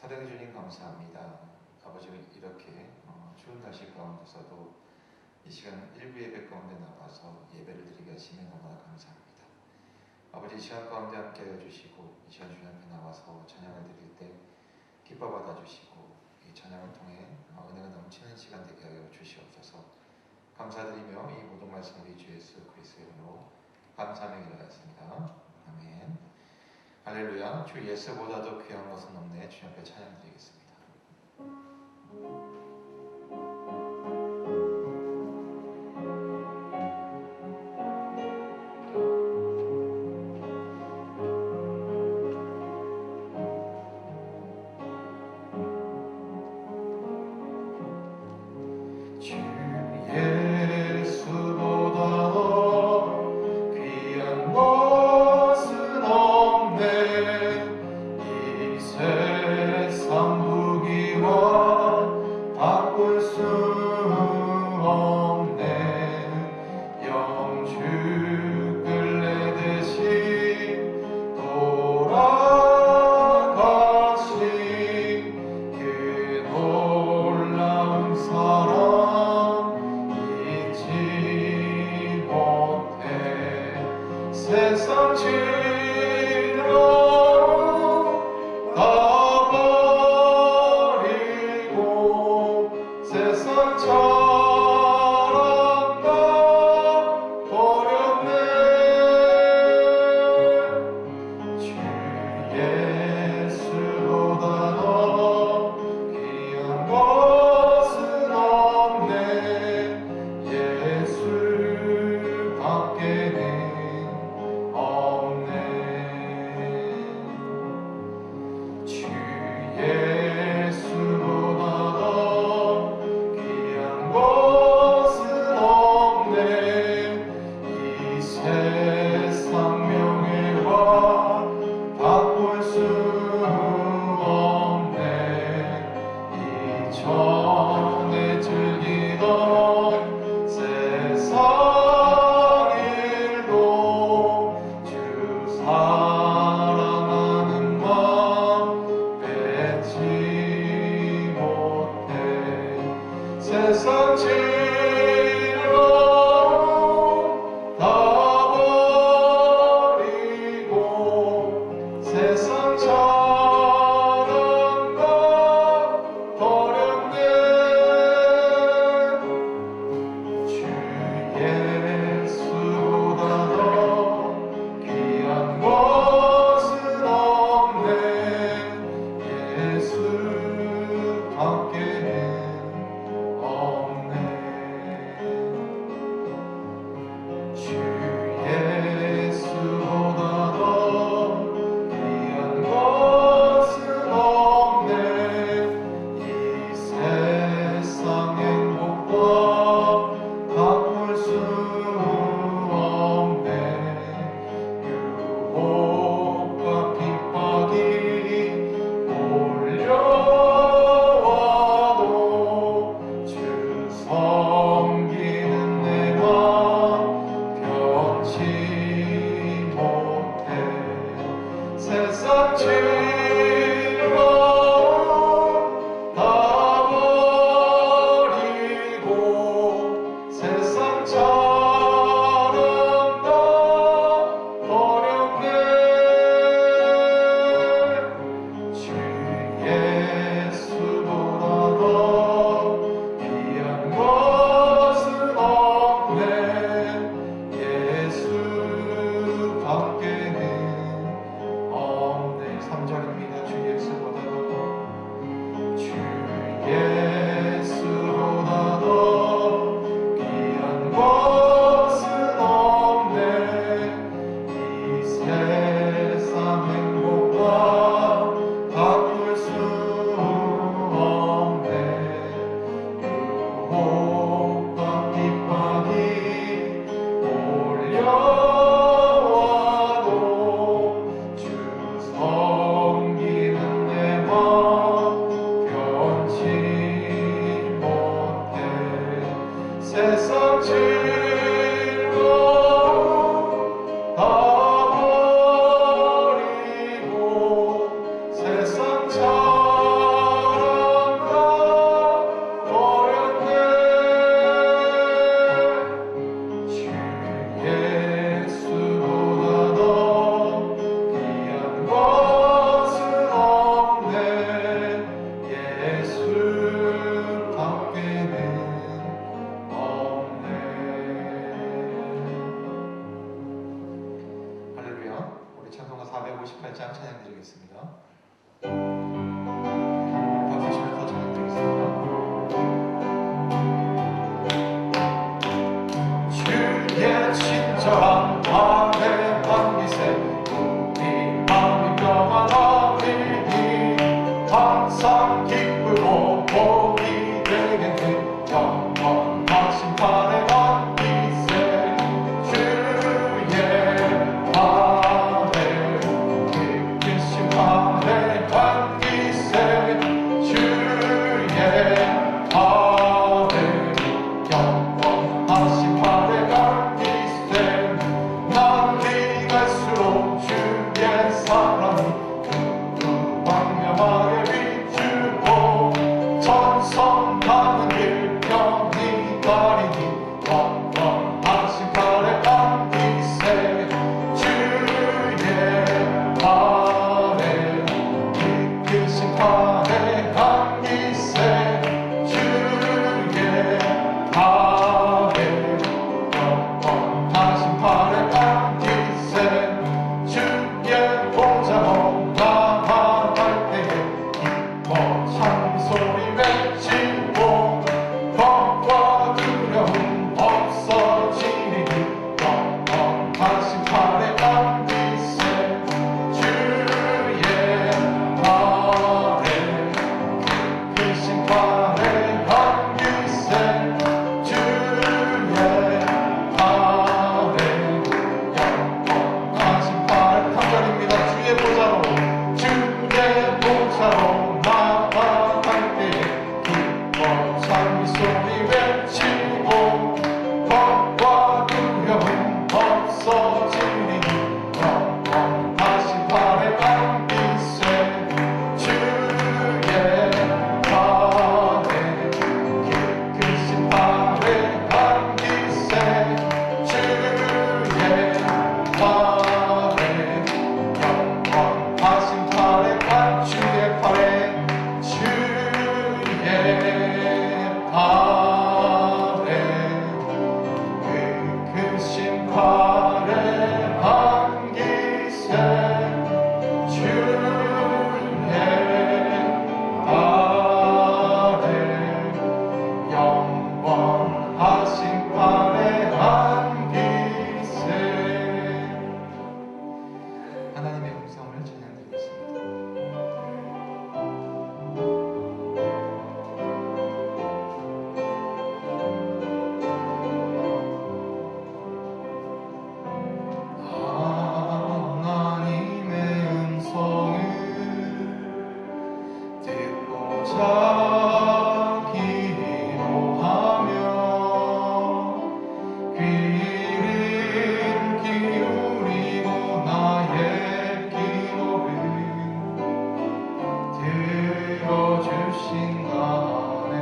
사랑해 주님 감사합니다. 아버지 이렇게 추운 날씨 가운데서도 이 시간 일부 예배 가운데 나와서 예배를 드리게 하시면 너무나 감사합니다. 아버지 이 시간 가운데 함께하여 주시고 이 시간 주님 앞에 나와서 찬양을 드릴 때 기뻐 받아주시고 이 찬양을 통해 은혜가 넘치는 시간 되게 하여 주시옵소서. 감사드리며 이 모든 말씀 우리 주 예수 그리스도의 이름으로 감사하며 기도하였습니다. 아멘. 할렐루야. 주 예수보다도 귀한 것은 없네. 주님 앞에 찬양 드리겠습니다. 세상 지로 가버리고 세상처럼 가버렸네. 주 예수보다 더 귀한 것은 없네. 예수 밖에는 세상 지로 가버리고 세상처럼 가버렸네. 주 예수보다 더 귀한 것은 없네. 예수 밖에는 세상 지로 가버리고 세상처럼 가버렸네. 주 예수보다 더 귀한 것은 없네. 예수 밖에는 3절입니다. 주 예수보다 더 귀한 것은 없네. 이 세상 행복과 바꿀 수 없네. 유혹과 핍박이 몰려와도 주 섬기는 내 맘 변치 못해. 세상 진로 가버리고 세상 참 팔에 안기세 주의 팔에 영원하신 팔에 안기세 주의 보좌로 나아갈 때에 기뻐 찬송소리 외치고 겁과 두려움 없어지니 영원하신 팔에 안기세 주의 팔에 크신 팔에 안기세 주의 팔에 영원하신 팔에 탐관입니다. 주의 보좌로 나아갈 때에 기뻐 찬미 소리 외치고 겁과 두려움 없어지니 영원하신 팔에 안기세 주의 팔에 크신 팔에 안기세 주의 팔에 영원하신 팔에 주의 팔에 크신 팔에 안기세 주의 팔에 영원하신 팔에 안기세. 하나님의 음성을 찬양드리겠습니다. 하나님의 음성을 듣고자 기도하며 귀를 기울이고 나의 기도를 들어주신다네.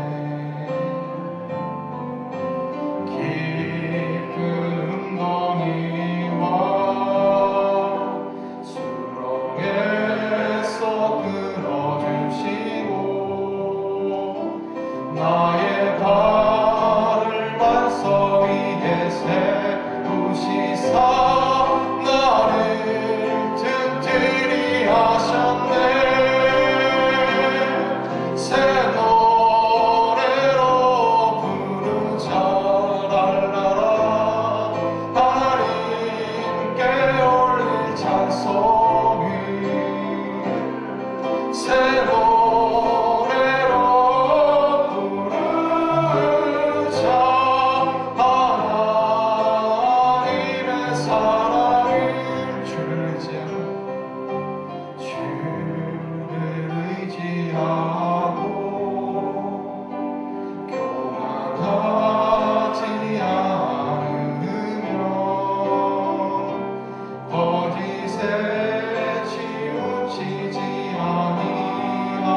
깊은 웅덩이와 수렁에서 끌어주시고 나의 발을 완성 위에 세우시사 나를 튼튼히 하셨네. 새 노래로 부르자 랄라라 하나님께 올릴 찬송을 새 노래로 부르자 하나님의 사랑을 주를 의지하고 교만하지 않으며 거짓에 치우치지 아니하고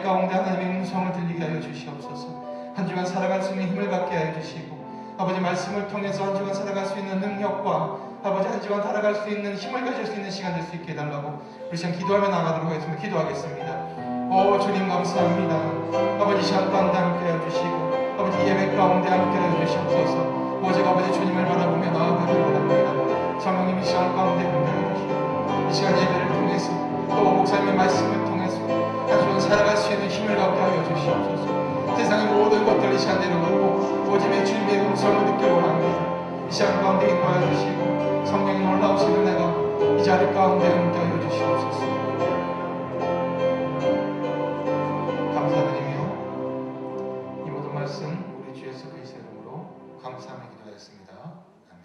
가운데 하나님의 음성을 들리게 하여 주시옵소서. 한 주간 살아갈 수 있는 힘을 갖게 하여 주시고 아버지 말씀을 통해서 한 주간 살아갈 수 있는 능력과 아버지 한 주간 살아갈 수 있는 힘을 가질 수 있는 시간 될 수 있게 해달라고 우리 시간 기도하며 나가도록 하겠습니다. 기도하겠습니다. 오 주님 감사합니다. 아버지 시간 가운데 함께 해주시고 아버지 예배 가운데 함께 해주시옵소서. 오직 아버지 주님을 바라보며 나아가길 원합니다. 성령님 이 시간 가운데 함께 해주시고 이 시간 예배를 통해서 또 목사님의 말씀을 통해서 한 주간 살아갈 수 있는 힘을 갖게 하여 주시옵소서. 세상의 모든 것들 이 시간 내려놓고 오직 주님의 음성을 듣길 원합니다. 이 시간 가운데 인도하여 주시고 성령의 놀라우신 은혜가 이 자리 가운데 함께 하여 주시옵소서. 감사드리며 이 모든 말씀 우리 주 예수 그리스도의 이름으로 감사하며 기도하였습니다. 아멘.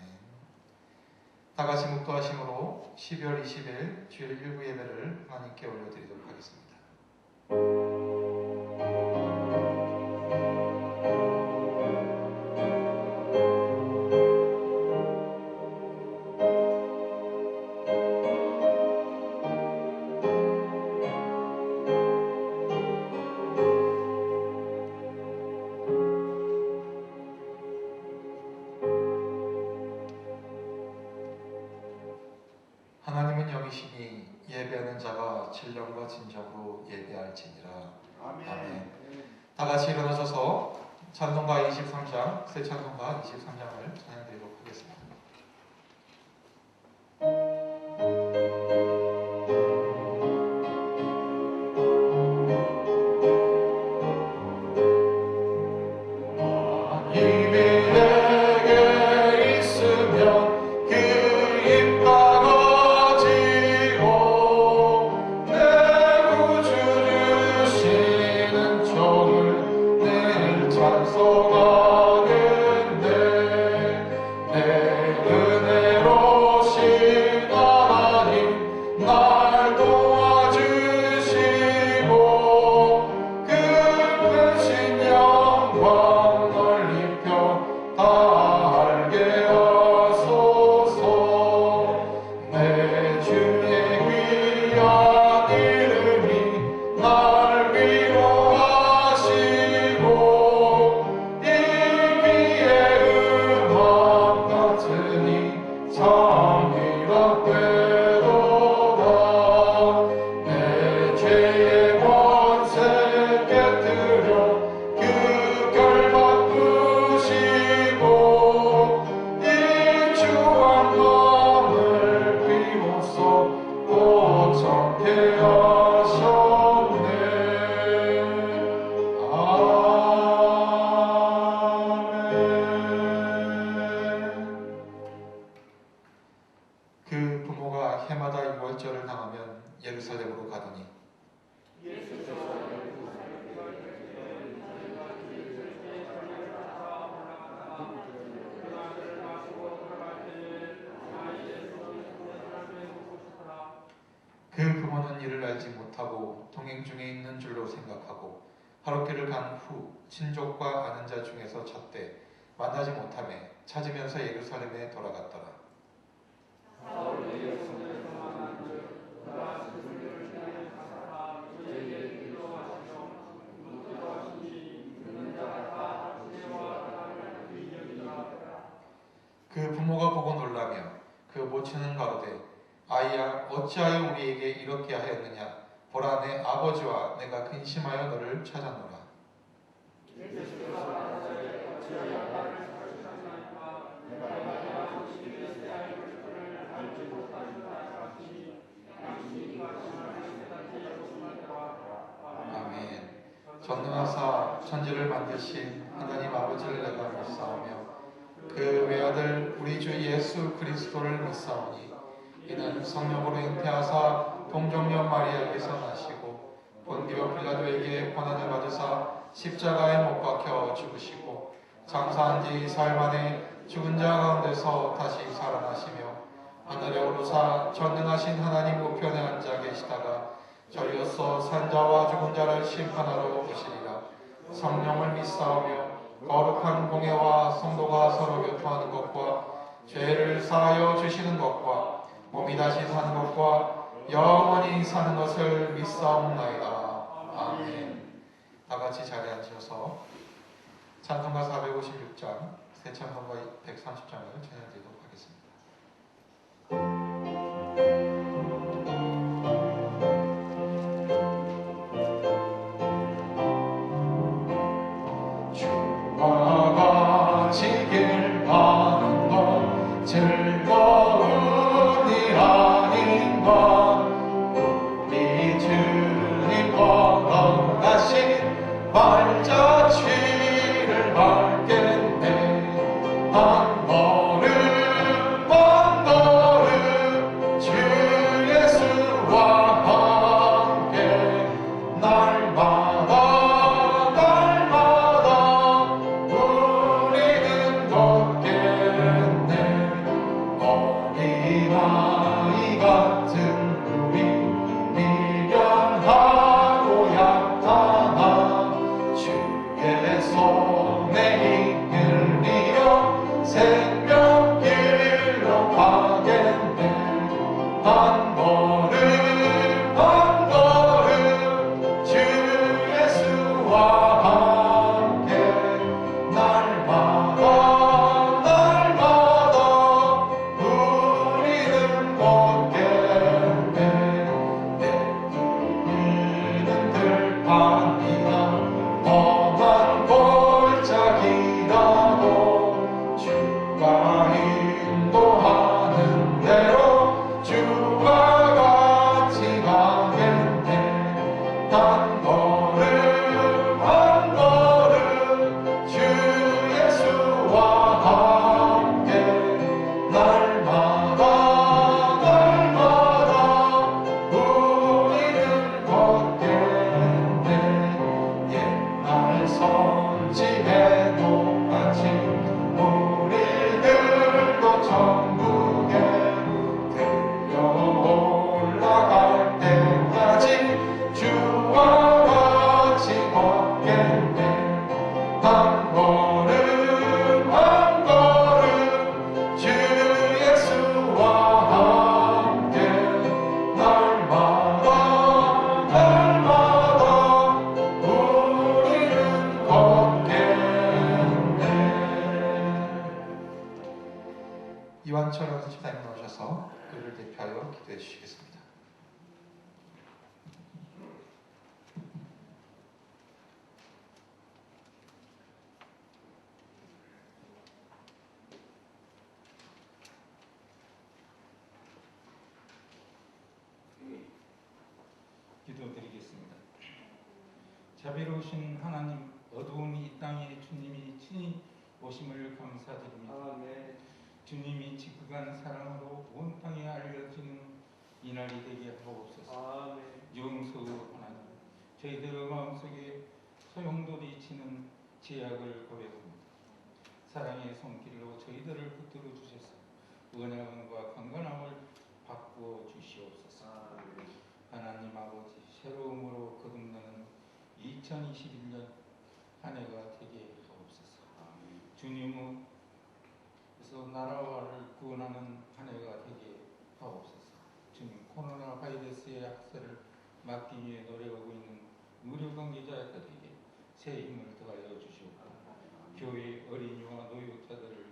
다같이 묵도하심으로 12월 20일 주일 일부 예배를 하나님께 올려드리도록 하겠습니다. 하나님은 여기시니 예배하는 자가 진령과 진정으로 예배할지니라. 아멘. 다 같이 일어나셔서 찬송가 23장, 새 찬송가 23장을 찬양드리도록 하겠습니다. 그 부모가 해마다 유월절을 당하면 예루살렘으로 가더니 그 부모는 이를 알지 못하고 동행 중에 있는 줄로 생각하고 하룻길을 간 후 친족과 아는 자 중에서 찾되 만나지 못하매 찾으면서 예루살렘에 돌아갔더라. 그 부모가 보고 놀라며 그 모친은 가로되 아이야 어찌하여 우리에게 이렇게 하였느냐 보라 내 아버지와 내가 근심하여 너를 찾아노라. 아멘. 전능하사 천지를 만드신 하나님 아버지를 내가 믿사오며 그 외아들 우리 주 예수 그리스도를 믿사오니 이는 성령으로 잉태하사 동정녀 마리아에게서 나시고 본디오 빌라도에게 고난을 받으사 십자가에 못 박혀 죽으시고 장사한 지 사흘 만에 죽은 자 가운데서 다시 살아나시며 하늘에 오르사 전능하신 하나님 우편에 앉아 계시다가 저리로서 산자와 죽은 자를 심판하러 오시리라. 성령을 믿사오며 거룩한 공예와 성도가 서로 교통하는 것과 죄를 사하여 주시는 것과 몸이 다시 사는 것과 영원히 사는 것을 믿사옵나이다. 아멘. 같이 자리에 앉으셔서 찬송가 456장, 새 찬송가 130장을 찬양드리도록 하겠습니다. 주와 같이 길 가는 것 즐거운 일 아닌가. 우리 주님 걸어가신 발자취를 밟겠네. 한 걸음 한 걸음 주 예수와 함께 날마다 날마다 우리는 걷겠네. 어린아이 같은 우리 미련하고 약하나 주의 손에 이끌리어 생명길로 가겠네. 한 걸음 한 걸음 주 예수와 함께 날마다 날마다 우리는 걷겠네. 내 길은 들판이나 험한 골짜기라도 주가 인도하는 대로 주와 같이 가겠네. 한 걸음 한 걸음 주 예수와 함께 날마다 날마다 우리는 걷겠네. 옛날 선지의 높아진 우리 들고 천국에 들려 올라갈 때까지 주와 같이 걷겠네. 한 걸음 한 걸음 주 예수와 함께 날마다 날마다 우리는 걷겠네. 이완철 연습장님 나오셔서 우리를 대표하여 기도해 주시겠습니다. 기도드리겠습니다. 자비로우신 하나님, 어두운 이 땅에 주님이 친히 오심을 감사드립니다. 주님이 지극한 사랑으로 온 땅에 알려지는 이날이 되게 하옵소서. 용서 하나님, 저희들 마음속에 소용돌이 치는 제약을 고백합니다. 사랑의 손길로 저희들을 붙들어 주셔서 은혜와 강건함을 바꾸어 주시옵소서. 하나님 아버지, 새로움으로 거듭나는 2021년 한 해가 되게 하옵소서. 주님은 그래서 나라를 구원하는 한 해가 되게 하옵소서. 주님, 코로나 바이러스의 악세를 막기 위해 노력하고 있는 의료 관계자들에게 새 힘을 더하여 주시옵고, 교회 어린이와 노약자들을,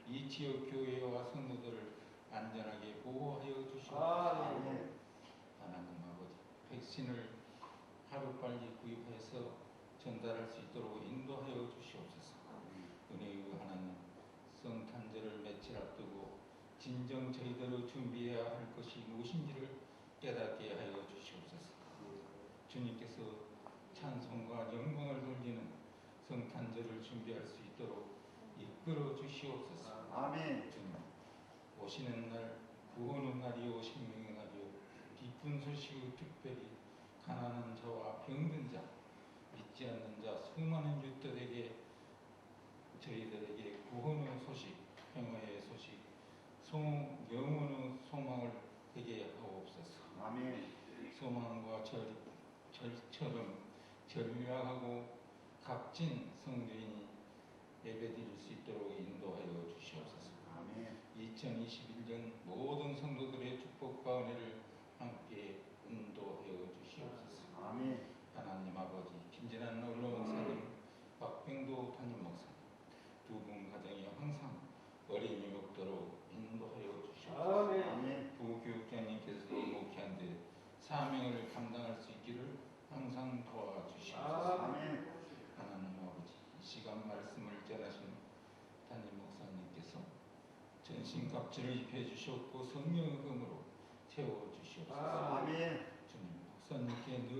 이 지역 교회와 성도들을 안전하게 보호하여 주시옵소서. 하나님 아버지, 백신을 하루빨리 구입해서 전달할 수 있도록 인도하여 주시옵소서. 은혜의 하나님, 성탄절을 며칠 앞두고 진정 저희들을 준비해야 할 것이 무엇인지를 깨닫게 하여 주시옵소서. 주님께서 찬송과 영광을 돌리는 성탄절을 준비할 수 있도록 이끌어 주시옵소서. 아멘. 주님, 오시는 날, 구원의 날이요 생명의 날이요 기쁜 소식을 특별히 가난한 자와 병든 자, 믿지 않는 자, 수많은 유대들에게 저희들에게 구원의 소식, 평화의 소식, 영원의 소망을 되게 하옵소서. 아멘. 소망과 절처럼 전략하고 값진 성도인이 예배드릴 수 있도록 인도하여 주시옵소서. 아멘. 2021년 모든 성도들의 축복과 은혜를 함께 인도하여 주시옵소서. 아멘. 하나님 아버지, 김진한 언론 신갑주를 입혀 주셨고 성령의 검으로 채워 주시옵소서. 주님, 목사님께 늘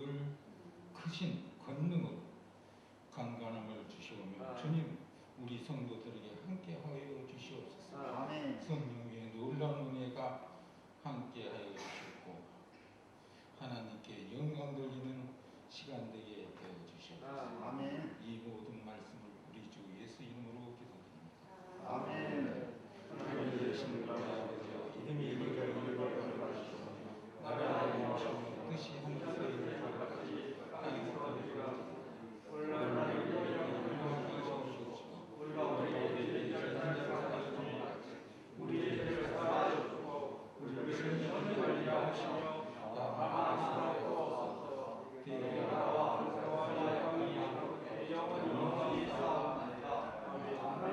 크신 권능으로 강건함을 주시오며 주님, 우리 성도들에게 함께하여 주시옵소서. 성령의 놀라운 은혜가 함께하여 주시고 하나님께 영광 돌리는 시간 되게 하여 주시옵소서. 이 모든 말씀을 우리 주 예수 이름으로 기도드립니다. 하나님 되신 우리 아버지여, 이름이 거룩하게 하시옵소서. 나라가 임하시고 뜻이 하늘에서 이루어진 것 같이 땅에서도 이루어지고 오늘날 우리에게 일용할 것을 주옵시고 우리에게 죄한 자를 사하여 준 것 같이 우리의 죄를 사하여 주고 우리를 시험에 들게 하지 마시며 다만 악에서 구하옵소서. 대개 나와 항상과 영원히 영원히 사옵나이다. 아멘.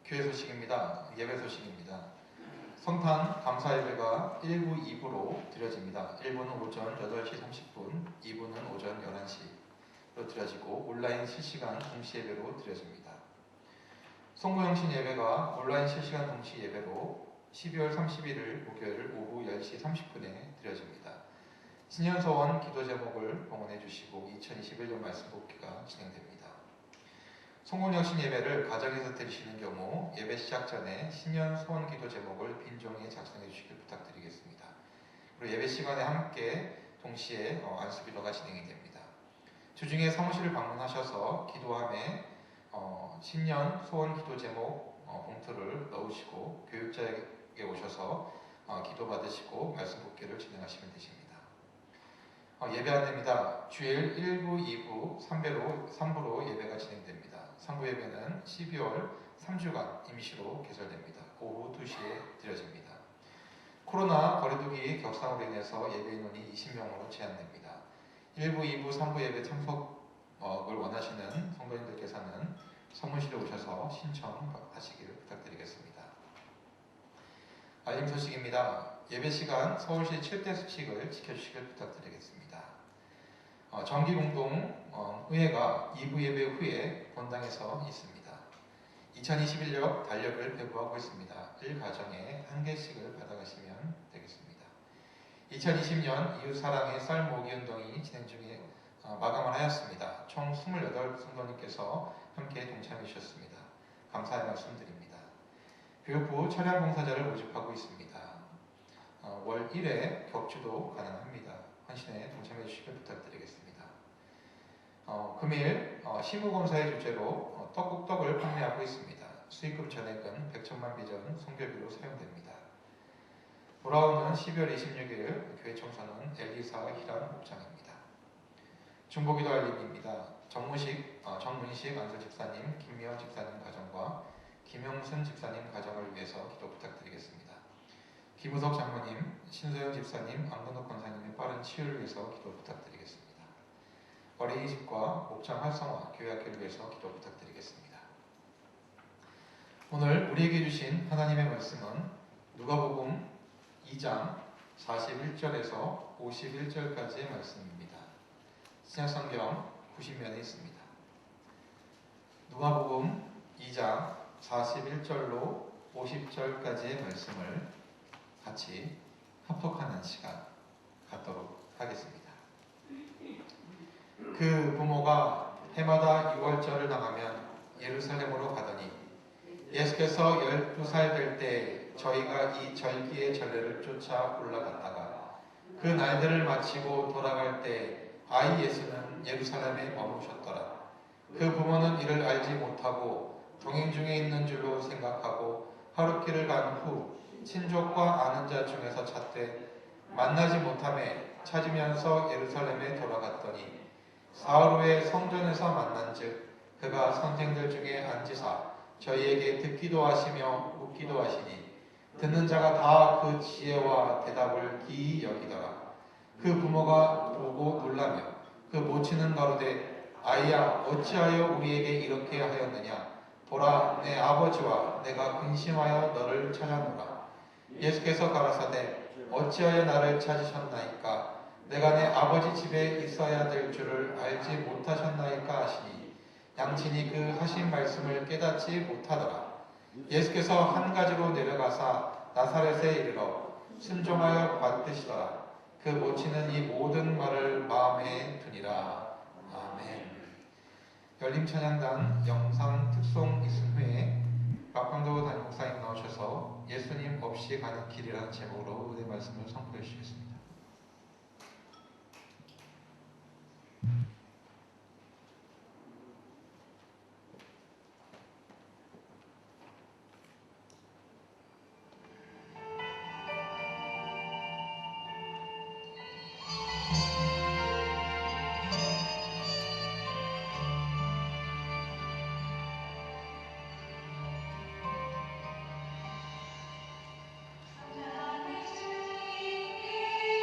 교회 소식입니다. 예배 소식입니다. 성탄 감사 예배가 1부, 2부로 드려집니다. 1부는 오전 8시 30분, 2부는 오전 11시로 드려지고 온라인 실시간 동시 예배로 드려집니다. 송구영신 예배가 온라인 실시간 동시 예배로 12월 31일 목요일 오후 10시 30분에 드려집니다. 신년소원 기도 제목을 봉헌해 주시고 2021년 말씀 복기가 진행됩니다. 송구영신 예배를 가정에서 드리시는 경우 예배 시작 전에 신년 소원 기도 제목을 빈종이에 작성해 주시길 부탁드리겠습니다. 그리고 예배 시간에 함께 동시에 안수기도가 진행이 됩니다. 주중에 사무실을 방문하셔서 기도함에 신년 소원 기도 제목 봉투를 넣으시고 교육자에게 오셔서 기도 받으시고 말씀 복기를 진행하시면 되십니다. 예배 안내입니다. 주일 1부, 2부, 3부로 예배가 진행됩니다. 3부 예배는 12월 3주간 임시로 개설됩니다. 오후 2시에 드려집니다. 코로나 거리두기 격상으로 인해서 예배 인원이 20명으로 제한됩니다. 1부, 2부, 3부 예배 참석을 원하시는 성도님들께서는 성문실에 오셔서 신청하시길 부탁드리겠습니다. 알림 소식입니다. 예배 시간 서울시 7대 수칙을 지켜주시길 부탁드리겠습니다. 정기공동의회가 2부 예배 후에 본당에서 있습니다. 2021년 달력을 배부하고 있습니다. 1가정에 1개씩을 받아가시면 되겠습니다. 2020년 이웃사랑의 쌀 모으기 운동이 진행 중에 마감을 하였습니다. 총 28 성도님께서 함께 동참해 주셨습니다. 감사의 말씀드립니다. 교육부 차량 봉사자를 모집하고 있습니다. 월 1회 격주도 가능합니다. 헌신에 동참해 주시길 부탁드리겠습니다. 금일 시무검사의 주제로 떡국떡을 판매하고 있습니다. 수익금 전액은 100천만 비전 선교비로 사용됩니다. 돌아오는 12월 26일 교회 청소는 엘리사 희란 목장입니다. 중보기도 알림입니다. 정문식 안수 집사님, 김미영 집사님 가정과 김영순 집사님 가정을 위해서 기도 부탁드리겠습니다. 김우석 장모님, 신소영 집사님, 안근옥 권사님의 빠른 치유를 위해서 기도 부탁드리겠습니다. 어린이집과 목장 활성화, 교회학교를 위해서 기도 부탁드리겠습니다. 오늘 우리에게 주신 하나님의 말씀은 누가복음 2장 41절에서 51절까지의 말씀입니다. 신약성경 90면에 있습니다. 누가복음 2장 41절로 50절까지의 말씀을 같이 합독하는 시간 갖도록 하겠습니다. 그 부모가 해마다 유월절을 당하면 예루살렘으로 가더니 예수께서 12살 될 때 저희가 이 절기의 전례를 쫓아 올라갔다가 그 날들을 마치고 돌아갈 때 아이 예수는 예루살렘에 머무셨더라. 그 부모는 이를 알지 못하고 동행 중에 있는 줄로 생각하고 하룻길을 간 후 친족과 아는 자 중에서 찾되 만나지 못하매 찾으면서 예루살렘에 돌아갔더니 사흘 후에 성전에서 만난즉 그가 선생들 중에 앉으사 저희에게 듣기도 하시며 묻기도 하시니 듣는 자가 다 그 지혜와 대답을 기이 여기더라. 그 부모가 보고 놀라며 그 모친은 가로되 아이야 어찌하여 우리에게 이렇게 하였느냐 보라 내 아버지와 내가 근심하여 너를 찾아노라. 예수께서 가라사대 어찌하여 나를 찾으셨나이까 내가 내 아버지 집에 있어야 될 줄을 알지 못하셨나이까 하시니 양친이 그 하신 말씀을 깨닫지 못하더라. 예수께서 한 가지로 내려가사 나사렛에 이르러 순종하여 받드시더라. 그 모친은 이 모든 말을 마음에 두니라. 아멘. 열림찬양단 영상 특송 있은 후에 박광도 담임 목사님 나오셔서 예수님 없이 가는 길이라는 제목으로 은혜 말씀을 선포해 주시겠습니다. 하나님 주님이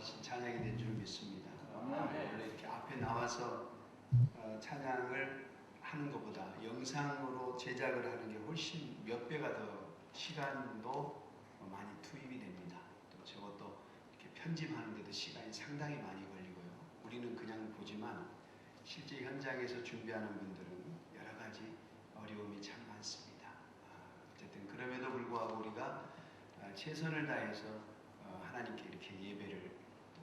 주신 찬양이 된 줄 믿습니다. 원래 이렇게 앞에 나와서 찬양을 하는 것보다 영상으로 제작을 하는 게 훨씬 몇 배가 더 시간도 많이 투입이 됩니다. 또 저것도 이렇게 편집하는데도 시간이 상당히 많이 걸리고요. 우리는 그냥 보지만 실제 현장에서 준비하는 분들은 여러 가지 어려움이 참 많습니다. 어쨌든 그럼에도 불구하고 우리가 최선을 다해서 하나님께 이렇게 예배를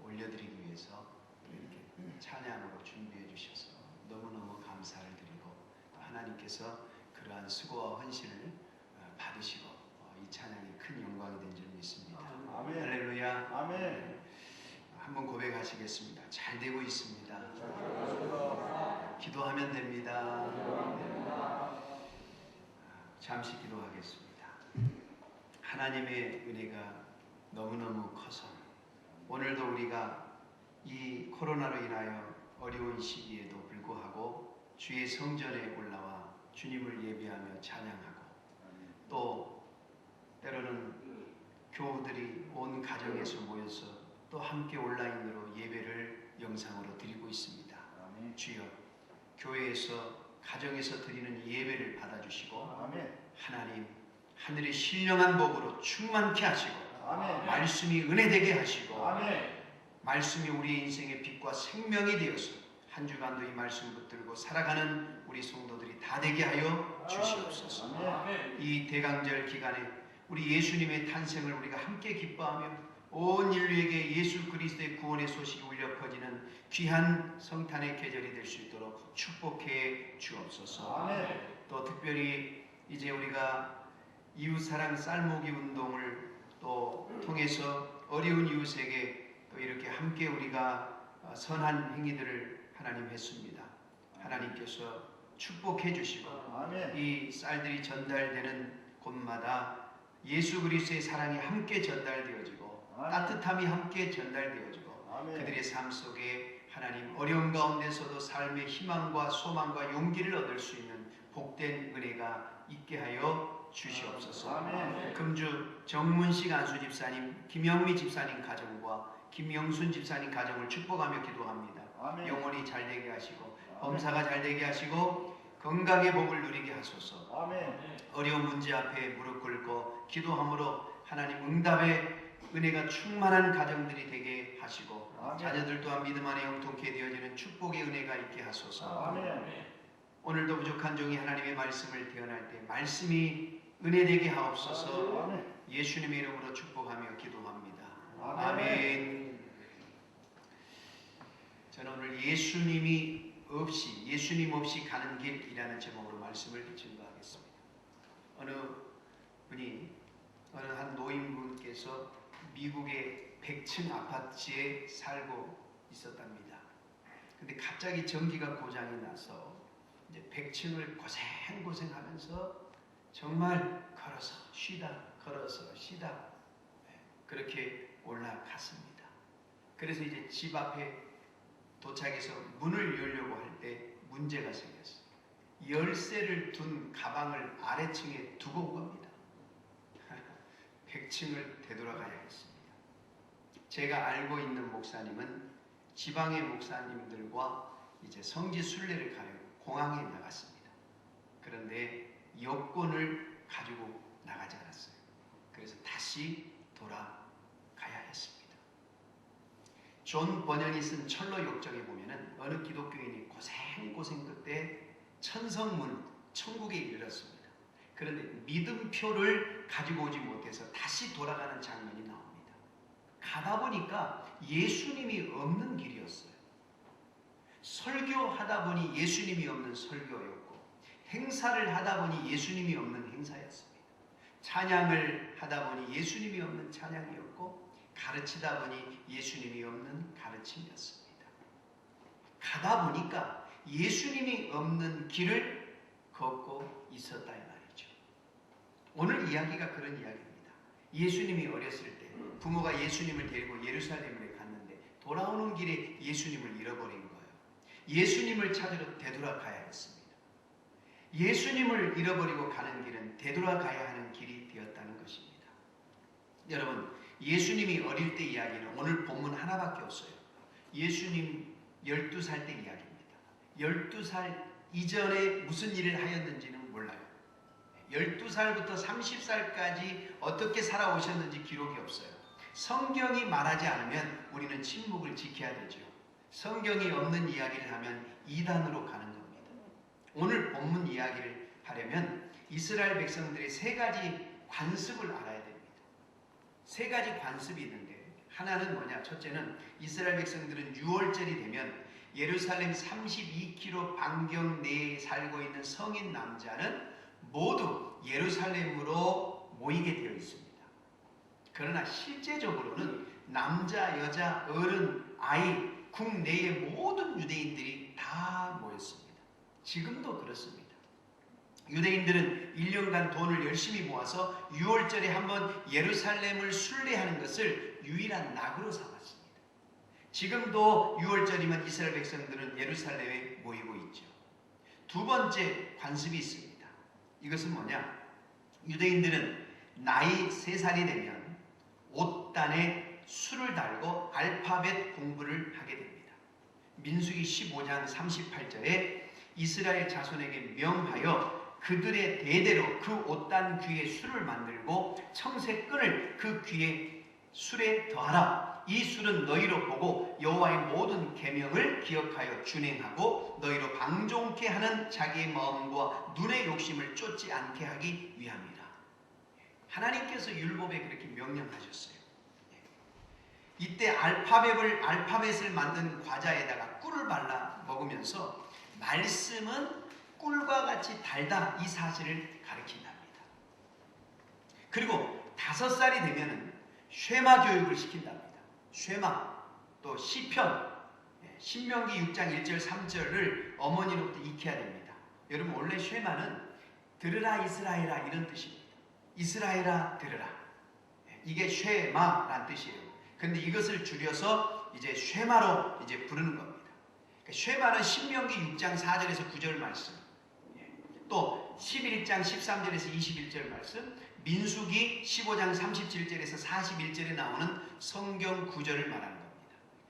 올려드리기 위해서 또 이렇게 찬양으로 준비해 주셔서 너무너무 감사를 드리고 하나님께서 그러한 수고와 헌신을 받으시고 이 찬양이 큰 영광이 된 줄 믿습니다. 아멘. 할렐루야. 아멘. 한번 고백하시겠습니다. 잘 되고 있습니다. 기도하면 됩니다. 잠시 기도하겠습니다. 하나님의 은혜가 너무너무 커서 오늘도 우리가 이 코로나로 인하여 어려운 시기에도 불구하고 주의 성전에 올라와 주님을 예배하며 찬양하고 또 때로는 교우들이 온 가정에서 모여서 또 함께 온라인으로 예배를 영상으로 드리고 있습니다. 주여 교회에서 가정에서 드리는 예배를 받아주시고 하나님 하늘의 신령한 복으로 충만케 하시고 말씀이 은혜되게 하시고 말씀이 우리 인생의 빛과 생명이 되어서 한 주간도 이 말씀 붙들고 살아가는 우리 성도들이 다 되게 하여 주시옵소서. 이 대강절 기간에 우리 예수님의 탄생을 우리가 함께 기뻐하며 온 인류에게 예수 그리스도의 구원의 소식이 울려 퍼지는 귀한 성탄의 계절이 될 수 있도록 축복해 주옵소서. 또 특별히 이제 우리가 이웃사랑 쌀모기 운동을 또 통해서 어려운 이웃에게 또 이렇게 함께 우리가 선한 행위들을 하나님 했습니다. 하나님께서 축복해 주시고 이 쌀들이 전달되는 곳마다 예수 그리스도의 사랑이 함께 전달되어지고 따뜻함이 함께 전달되어지고 그들의 삶 속에 하나님 어려운 가운데서도 삶의 희망과 소망과 용기를 얻을 수 있는 복된 은혜가 있게 하여 주시옵소서. 금주 정문식 안수 집사님, 김영미 집사님 가정과 김영순 집사님 가정을 축복하며 기도합니다. 영혼이 잘되게 하시고 범사가 잘되게 하시고 건강의 복을 누리게 하소서. 어려운 문제 앞에 무릎 꿇고 기도함으로 하나님 응답의 은혜가 충만한 가정들이 되게 하시고 자녀들 또한 믿음 안에 영통케 되어지는 축복의 은혜가 있게 하소서. 오늘도 부족한 종이 하나님의 말씀을 대언할 때 말씀이 은혜되게 하옵소서. 예수님의 이름으로 축복하며 기도합니다. 아멘. 저는 오늘 예수님 없이 가는 길이라는 제목으로 말씀을 증거하겠습니다. 어느 한 노인분께서 미국의 100층 아파트에 살고 있었답니다. 근데 갑자기 전기가 고장이 나서 이제 100층을 고생하면서 정말 걸어서 쉬다 그렇게 올라갔습니다. 그래서 이제 집 앞에 도착해서 문을 열려고 할 때 문제가 생겼어요. 열쇠를 둔 가방을 아래층에 두고 온 겁니다. 100층을 되돌아가야 했습니다. 제가 알고 있는 목사님은 지방의 목사님들과 이제 성지 순례를 가려 공항에 나갔습니다. 그런데 여권을 가지고 나가지 않았어요. 그래서 다시 돌아가야 했습니다. 존 버년이 쓴 철로 역정에 보면은 어느 기독교인이 고생 끝에 천성문 천국에 이르렀습니다. 그런데 믿음표를 가지고 오지 못해서 다시 돌아가는 장면이 나옵니다. 가다 보니까 예수님이 없는 길이었어요. 설교하다 보니 예수님이 없는 설교였고 행사를 하다 보니 예수님이 없는 행사였습니다. 찬양을 하다 보니 예수님이 없는 찬양이었고 가르치다 보니 예수님이 없는 가르침이었습니다. 가다 보니까 예수님이 없는 길을 걷고 있었다 이 말이죠. 오늘 이야기가 그런 이야기입니다. 예수님이 어렸을 때 부모가 예수님을 데리고 예루살렘에 갔는데 돌아오는 길에 예수님을 잃어버린 거예요. 예수님을 찾으러 되돌아가야 했습니다. 예수님을 잃어버리고 가는 길은 되돌아가야 하는 길이 되었다는 것입니다. 여러분, 예수님이 어릴 때 이야기는 오늘 본문 하나밖에 없어요. 예수님 12살 때 이야기입니다. 12살 이전에 무슨 일을 하였는지는 몰라요. 12살부터 30살까지 어떻게 살아오셨는지 기록이 없어요. 성경이 말하지 않으면 우리는 침묵을 지켜야 되죠. 성경이 없는 이야기를 하면 이단으로 가는 겁니다. 오늘 본문 이야기를 하려면 이스라엘 백성들의 세 가지 관습을 알아야 됩니다. 세 가지 관습이 있는데, 하나는 뭐냐? 첫째는 이스라엘 백성들은 6월절이 되면 예루살렘 32km 반경 내에 살고 있는 성인 남자는 모두 예루살렘으로 모이게 되어 있습니다. 그러나 실제적으로는 남자, 여자, 어른, 아이, 국내의 모든 유대인들이 다 모였습니다. 지금도 그렇습니다. 유대인들은 1년간 돈을 열심히 모아서 6월절에 한번 예루살렘을 순례하는 것을 유일한 낙으로 삼았습니다. 지금도 6월절이면 이스라엘 백성들은 예루살렘에 모이고 있죠. 두 번째 관습이 있습니다. 이것은 뭐냐? 유대인들은 나이 3살이 되면 옷단에 술을 달고 알파벳 공부를 하게 됩니다. 민수기 15장 38절에 이스라엘 자손에게 명하여 그들의 대대로 그 옷단 귀에 술을 만들고 청색끈을 그 귀에 술에 더하라. 이 술은 너희로 보고 여호와의 모든 계명을 기억하여 준행하고 너희로 방종케 하는 자기의 마음과 눈의 욕심을 쫓지 않게 하기 위함이라. 하나님께서 율법에 그렇게 명령하셨어요. 이때 알파벳을 만든 과자에다가 꿀을 발라 먹으면서 말씀은 꿀과 같이 달다, 이 사실을 가르친답니다. 그리고 5살이 되면은 쉐마 교육을 시킨답니다. 쉐마, 또 시편, 신명기 6장 1절 3절을 어머니로부터 익혀야 됩니다. 여러분, 원래 쉐마는 들으라 이스라엘아 이런 뜻입니다. 이스라엘아 들으라. 이게 쉐마란 뜻이에요. 근데 이것을 줄여서 이제 쉐마로 이제 부르는 겁니다. 쉐마는 신명기 6장 4절에서 9절 말씀, 또 11장 13절에서 21절 말씀, 민수기 15장 37절에서 41절에 나오는 성경 구절을 말하는 겁니다.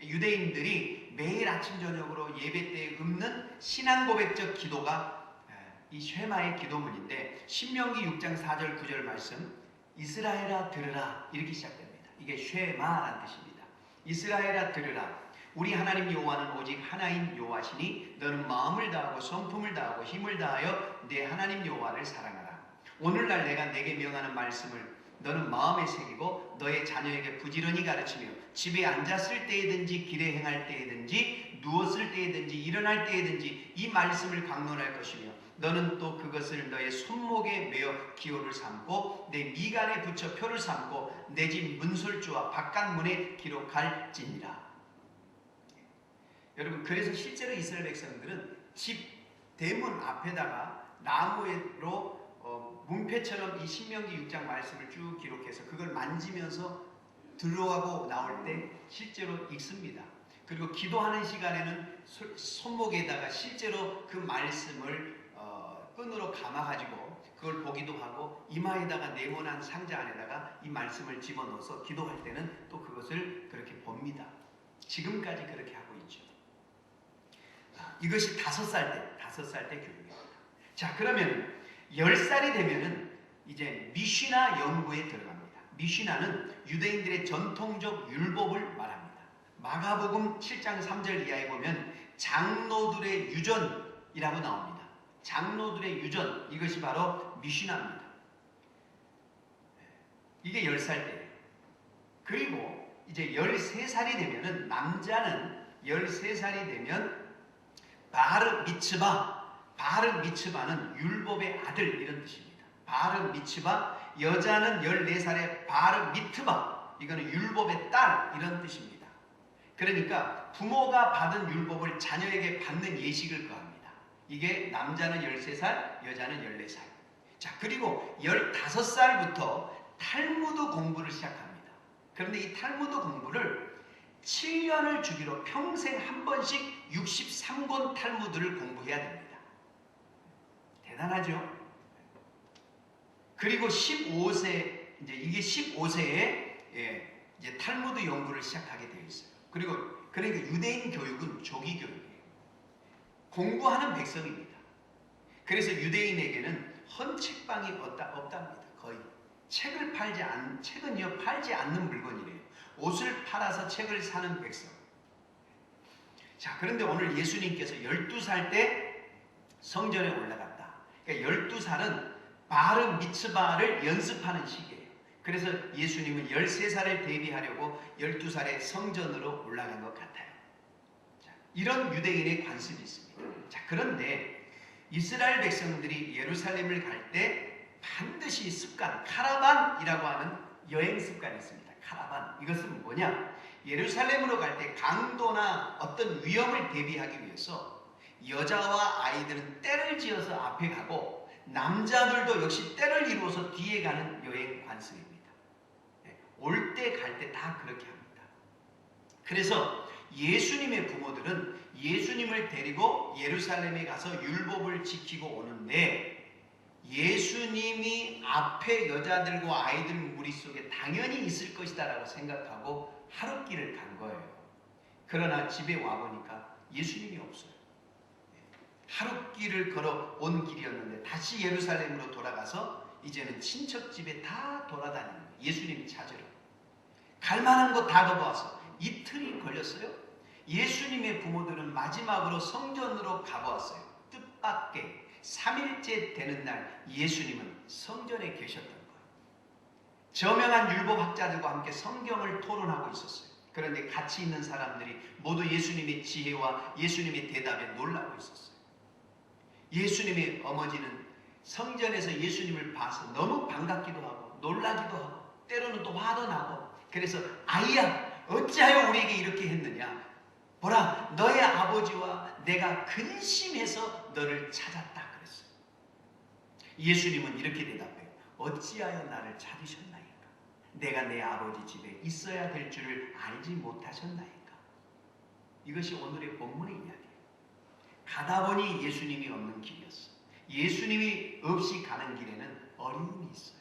유대인들이 매일 아침 저녁으로 예배 때 읊는 신앙 고백적 기도가 이 쉐마의 기도문인데, 신명기 6장 4절 9절 말씀, 이스라엘아 들으라 이렇게 시작됩니다. 이게 쉐마란 뜻입니다. 이스라엘아 들으라. 우리 하나님 여호와는 오직 하나인 여호와시니 너는 마음을 다하고 성품을 다하고 힘을 다하여 내 하나님 여호와를 사랑하라. 오늘날 내가 내게 명하는 말씀을 너는 마음에 새기고 너의 자녀에게 부지런히 가르치며 집에 앉았을 때이든지 길에 행할 때이든지 누웠을 때이든지 일어날 때이든지 이 말씀을 강론할 것이며 너는 또 그것을 너의 손목에 메어 기호를 삼고 내 미간에 붙여 표를 삼고 내 집 문설주와 바깥문에 기록할지니라. 여러분, 그래서 실제로 이스라엘 백성들은 집 대문 앞에다가 나무로 문패처럼 이 신명기 6장 말씀을 쭉 기록해서 그걸 만지면서 들어가고 나올 때 실제로 읽습니다. 그리고 기도하는 시간에는 손목에다가 실제로 그 말씀을 끈으로 감아가지고 그걸 보기도 하고 이마에다가 네모난 상자 안에다가 이 말씀을 집어넣어서 기도할 때는 또 그것을 그렇게 봅니다. 지금까지 그렇게 하고 있죠. 이것이 5살 때 교육입니다. 자, 그러면 10살이 되면은 이제 미시나 연구에 들어갑니다. 미시나는 유대인들의 전통적 율법을 말합니다. 마가복음 7장 3절 이하에 보면 장로들의 유전이라고 나옵니다. 장로들의 유전, 이것이 바로 미시나입니다. 이게 10살 때예요. 그리고 이제 13살이 되면은 남자는 13살이 되면 바르 미츠바는 율법의 아들 이런 뜻입니다. 바르 미츠바, 여자는 14살에 바르 미트바, 이거는 율법의 딸 이런 뜻입니다. 그러니까 부모가 받은 율법을 자녀에게 받는 예식을 거합니다. 이게 남자는 13살, 여자는 14살. 자, 그리고 15살부터 탈무드 공부를 시작합니다. 그런데 이 탈무드 공부를 7년을 주기로 평생 한 번씩 63권 탈무드를 공부해야 됩니다. 대단하죠? 그리고 15세, 이제 이게 15세에 이제 탈무드 연구를 시작하게 되어 있어요. 그리고 그러니까 유대인 교육은 조기 교육이에요. 공부하는 백성입니다. 그래서 유대인에게는 헌책방이 없답니다. 거의 책은요 팔지 않는 물건이래요. 옷을 팔아서 책을 사는 백성. 자, 그런데 오늘 예수님께서 12살 때 성전에 올라갔다. 그러니까 12살은 바르 미츠바를 연습하는 시기예요. 그래서 예수님은 13살을 대비하려고 12살에 성전으로 올라간 것 같아요. 자, 이런 유대인의 관습이 있습니다. 자, 그런데 이스라엘 백성들이 예루살렘을 갈 때 반드시 습관, 카라반이라고 하는 여행 습관이 있습니다. 카라반. 이것은 뭐냐? 예루살렘으로 갈 때 강도나 어떤 위험을 대비하기 위해서 여자와 아이들은 떼를 지어서 앞에 가고 남자들도 역시 떼를 이루어서 뒤에 가는 여행 관습입니다. 올 때 갈 때 다 그렇게 합니다. 그래서 예수님의 부모들은 예수님을 데리고 예루살렘에 가서 율법을 지키고 오는데 예수님이 앞에 여자들과 아이들 무리 속에 당연히 있을 것이다 라고 생각하고 하룻길을 간 거예요. 그러나 집에 와보니까 예수님이 없어요. 하룻길을 걸어 온 길이었는데 다시 예루살렘으로 돌아가서 이제는 친척 집에 다 돌아다니는 거예요. 예수님 찾으러. 갈 만한 거 다 가보아서 이틀이 걸렸어요. 예수님의 부모들은 마지막으로 성전으로 가보았어요. 뜻밖의 3일째 되는 날 예수님은 성전에 계셨던 거예요. 저명한 율법학자들과 함께 성경을 토론하고 있었어요. 그런데 같이 있는 사람들이 모두 예수님의 지혜와 예수님의 대답에 놀라고 있었어요. 예수님의 어머니는 성전에서 예수님을 봐서 너무 반갑기도 하고 놀라기도 하고 때로는 또 화도 나고 그래서 아이야 어찌하여 우리에게 이렇게 했느냐 보라 너의 아버지와 내가 근심해서 너를 찾았다 그랬어요. 예수님은 이렇게 대답해요. 어찌하여 나를 찾으셨나이까? 내가 내 아버지 집에 있어야 될 줄을 알지 못하셨나이까? 이것이 오늘의 본문의 이야기예요. 가다 보니 예수님이 없는 길이었어요. 예수님이 없이 가는 길에는 어려움이 있어요.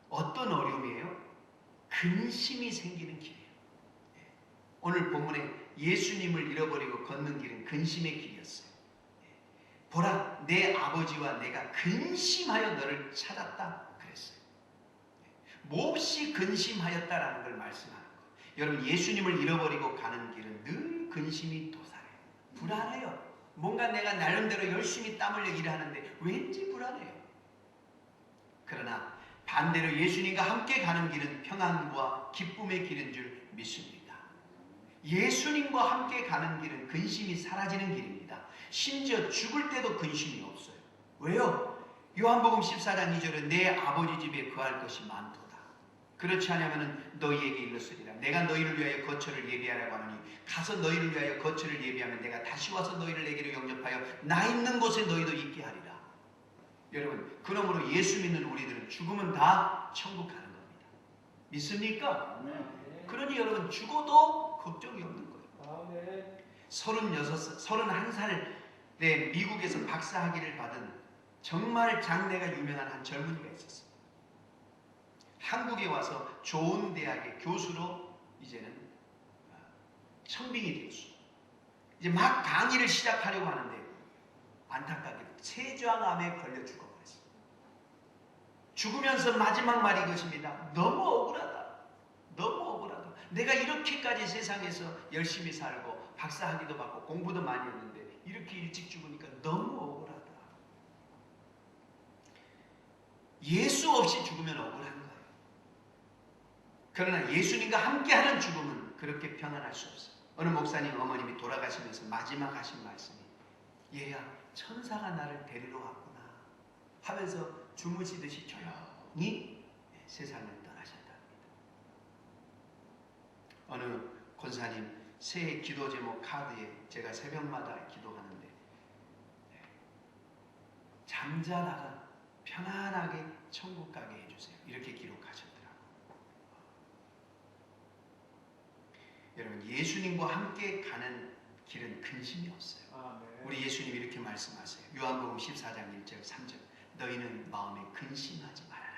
어떤 어려움이에요? 근심이 생기는 길이에요. 오늘 본문에 예수님을 잃어버리고 걷는 길은 근심의 길이었어요. 보라 내 아버지와 내가 근심하여 너를 찾았다 그랬어요. 몹시 근심하였다라는 걸 말씀하는 거예요. 여러분 예수님을 잃어버리고 가는 길은 늘 근심이 도사해요. 불안해요. 뭔가 내가 나름대로 열심히 땀 흘려 일하는데 왠지 불안해요. 그러나 반대로 예수님과 함께 가는 길은 평안과 기쁨의 길인 줄 믿습니다. 예수님과 함께 가는 길은 근심이 사라지는 길입니다. 심지어 죽을 때도 근심이 없어요. 왜요? 요한복음 14장 2절에 내 아버지 집에 거할 것이 많도다. 그렇지 않으면 너희에게 일렀으리라. 내가 너희를 위하여 거처를 예비하라고 하노니 가서 너희를 위하여 거처를 예비하면 내가 다시 와서 너희를 내게로 영접하여 나 있는 곳에 너희도 있게 하리라. 여러분 그러므로 예수 믿는 우리들은 죽으면 다 천국 가는 겁니다. 믿습니까? 그러니 여러분 죽어도 걱정이 없는 거예요. 31살에 미국에서 박사학위를 받은 정말 장래가 유명한 한 젊은이가 있었어요. 한국에 와서 좋은 대학의 교수로 이제는 청빙이 되었어요. 이제 막 강의를 시작하려고 하는데 안타깝게 췌장암에 걸려 죽어버렸어요. 죽으면서 마지막 말이 이것입니다. 너무 억울하다. 너무 억울하다. 내가 이렇게까지 세상에서 열심히 살고 박사학위도 받고 공부도 많이 했는데 이렇게 일찍 죽으니까 너무 억울하다. 예수 없이 죽으면 억울한 거예요. 그러나 예수님과 함께하는 죽음은 그렇게 평안할 수 없어요. 어느 목사님 어머님이 돌아가시면서 마지막 하신 말씀이 얘야 천사가 나를 데리러 왔구나 하면서 주무시듯이 조용히 세상을 떠나셨답니다. 어느 권사님 새해 기도 제목 카드에 제가 새벽마다 기도하는데 잠자다가 편안하게 천국 가게 해주세요. 이렇게 기록하셨더라고요. 여러분 예수님과 함께 가는 길은 근심이 없어요. 우리 예수님 이렇게 말씀하세요. 요한복음 14장 1절 3절 너희는 마음에 근심하지 말아라.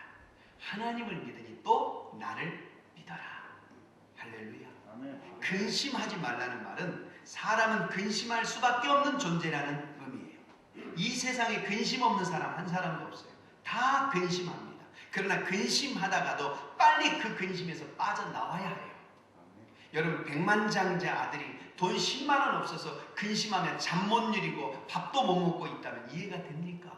하나님을 믿으니 또 나를 믿어라. 할렐루야. 아멘. 근심하지 말라는 말은 사람은 근심할 수밖에 없는 존재라는 의미예요. 이 세상에 근심 없는 사람 한 사람도 없어요. 다 근심합니다. 그러나 근심하다가도 빨리 그 근심에서 빠져나와야 해요. 여러분, 백만장자 아들이 돈 10만 원 없어서 근심하며 잠 못 이루고 밥도 못 먹고 있다면 이해가 됩니까?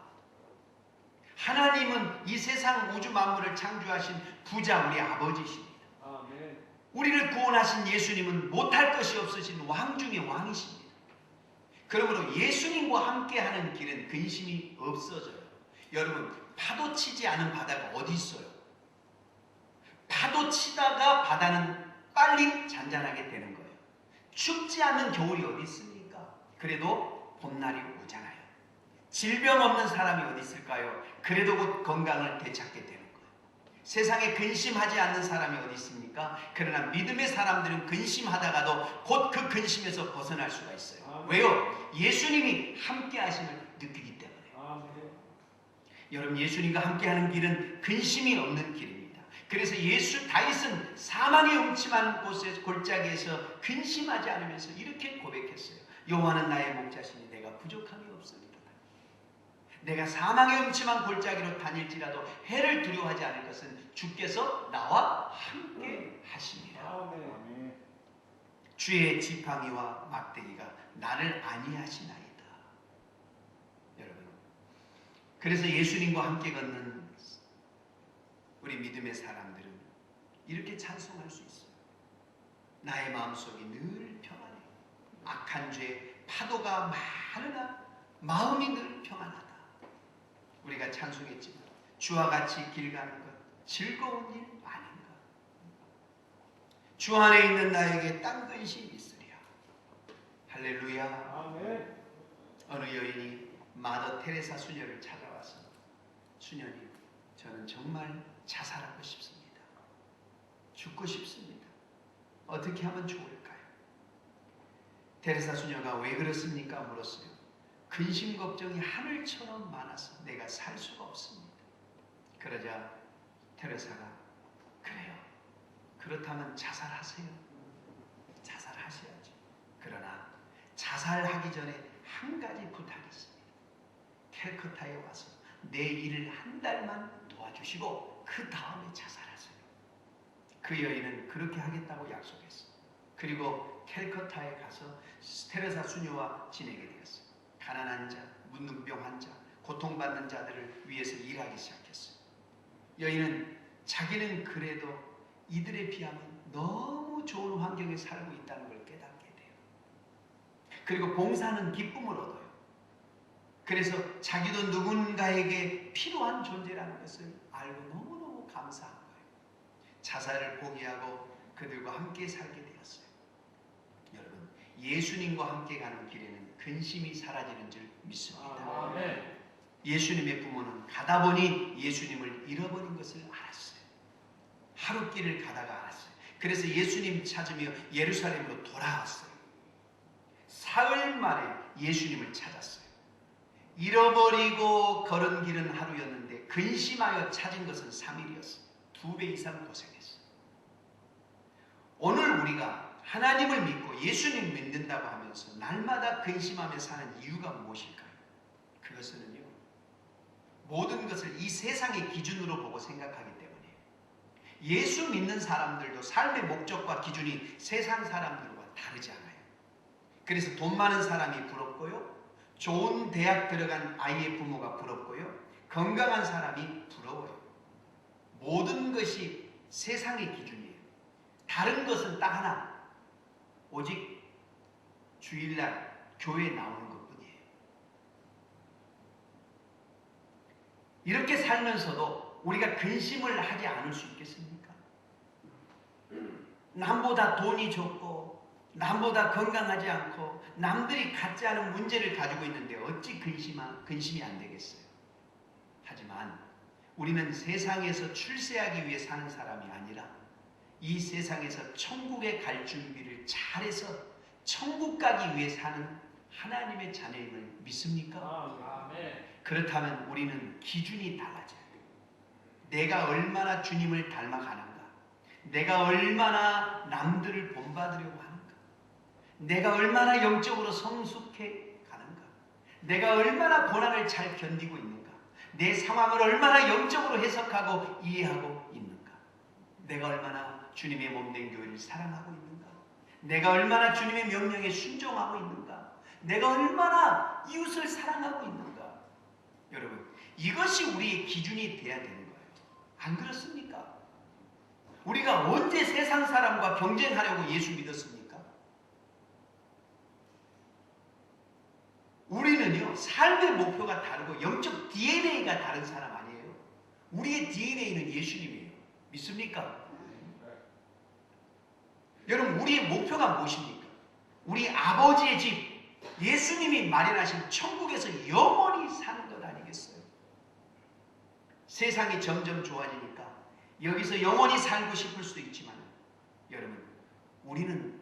하나님은 이 세상 우주 만물을 창조하신 부자 우리 아버지십니다. 아멘. 우리를 구원하신 예수님은 못할 것이 없으신 왕 중의 왕이십니다. 그러므로 예수님과 함께하는 길은 근심이 없어져요. 여러분, 파도 치지 않은 바다가 어디 있어요? 파도 치다가 바다는 빨리 잔잔하게 되는 거예요. 춥지 않은 겨울이 어디 있습니까? 그래도 봄날이 오잖아요. 질병 없는 사람이 어디 있을까요? 그래도 곧 건강을 되찾게 되는 거예요. 세상에 근심하지 않는 사람이 어디 있습니까? 그러나 믿음의 사람들은 근심하다가도 곧 그 근심에서 벗어날 수가 있어요. 아멘. 왜요? 예수님이 함께 하심을 느끼기 때문에. 아멘. 여러분, 예수님과 함께하는 길은 근심이 없는 길입니다. 그래서 다윗은 사망의 음침한 곳에 골짜기에서 근심하지 않으면서 이렇게 고백했어요. 여호와는 나의 목자시니 내가 부족함이 없습니다. 내가 사망의 음침한 골짜기로 다닐지라도 해를 두려워하지 않을 것은 주께서 나와 함께 하시니라. 아멘. 주의 지팡이와 막대기가 나를 안위하시나이다. 여러분, 그래서 예수님과 함께 걷는 우리 믿음의 사람들은 이렇게 찬송할 수 있어요. 나의 마음속이 늘 평안해. 악한 죄 파도가 많으나 마음이 늘 평안하다. 우리가 찬송했지만 주와 같이 길 가는 것 즐거운 일 아닌가. 주 안에 있는 나에게 딴 근심이 있으리야. 할렐루야. 아멘. 어느 여인이 마더 테레사 수녀를 찾아와서, 수녀님, 저는 정말 자살하고 싶습니다. 죽고 싶습니다. 어떻게 하면 좋을까요? 테레사 수녀가 왜 그렇습니까? 물었어요. 근심 걱정이 하늘처럼 많아서 내가 살 수가 없습니다. 그러자 테레사가, 그래요. 그렇다면 자살하세요. 자살하셔야죠. 그러나 자살하기 전에 한 가지 부탁이 있습니다. 캘커타에 와서 내 일을 한 달만 도와주시고 그 다음에 자살하세요. 그 여인은 그렇게 하겠다고 약속했어요. 그리고 캘커타에 가서 테레사 수녀와 지내게 되었어요. 가난한 자, 문둥병 환자, 고통받는 자들을 위해서 일하기 시작했어요. 여인은 자기는 그래도 이들에 비하면 너무 좋은 환경에 살고 있다는 걸 깨닫게 돼요. 그리고 봉사는 기쁨을 얻어요. 그래서 자기도 누군가에게 필요한 존재라는 것을 알고 너무너무 감사한 거예요. 자살을 포기하고 그들과 함께 살게 되었어요. 여러분, 예수님과 함께 가는 길에는 근심이 사라지는 줄 믿습니다. 아멘. 예수님의 부모는 가다 보니 예수님을 잃어버린 것을 알았어요. 하룻길을 가다가 알았어요. 그래서 예수님 찾으며 예루살렘으로 돌아왔어요. 사흘 만에 예수님을 찾았어요. 잃어버리고 걸은 길은 하루였는데 근심하여 찾은 것은 3일이었어요. 2배 이상 고생했어요. 오늘 우리가 하나님을 믿고 예수님 믿는다고 하면서 날마다 근심하며 사는 이유가 무엇일까요? 그것은요, 모든 것을 이 세상의 기준으로 보고 생각하기 때문이에요. 예수 믿는 사람들도 삶의 목적과 기준이 세상 사람들과 다르지 않아요. 그래서 돈 많은 사람이 부럽고요, 좋은 대학 들어간 아이의 부모가 부럽고요, 건강한 사람이 부러워요. 모든 것이 세상의 기준이에요. 다른 것은 딱 하나, 오직 주일날 교회에 나오는 것뿐이에요. 이렇게 살면서도 우리가 근심을 하지 않을 수 있겠습니까? 남보다 돈이 적고 남보다 건강하지 않고 남들이 갖지 않은 문제를 가지고 있는데 어찌 근심이 안 되겠어요? 하지만 우리는 세상에서 출세하기 위해 사는 사람이 아니라 이 세상에서 천국에 갈 준비를 잘해서 천국 가기 위해 사는 하나님의 자녀임을 믿습니까? 아멘. 그렇다면 우리는 기준이 달라져요. 내가 얼마나 주님을 닮아가는가, 내가 얼마나 남들을 본받으려고 하는가? 내가 얼마나 영적으로 성숙해 가는가? 내가 얼마나 고난을 잘 견디고 있는가? 내 상황을 얼마나 영적으로 해석하고 이해하고 있는가? 내가 얼마나 주님의 몸된 교회를 사랑하고 있는가? 내가 얼마나 주님의 명령에 순종하고 있는가? 내가 얼마나 이웃을 사랑하고 있는가? 여러분, 이것이 우리의 기준이 돼야 되는 거예요. 안 그렇습니까? 우리가 언제 세상 사람과 경쟁하려고 예수 믿었습니까? 우리는요, 삶의 목표가 다르고 영적 DNA가 다른 사람 아니에요. 우리의 DNA는 예수님이에요. 믿습니까? 여러분, 우리의 목표가 무엇입니까? 우리 아버지의 집, 예수님이 마련하신 천국에서 영원히 사는 것 아니겠어요? 세상이 점점 좋아지니까 여기서 영원히 살고 싶을 수도 있지만, 여러분, 우리는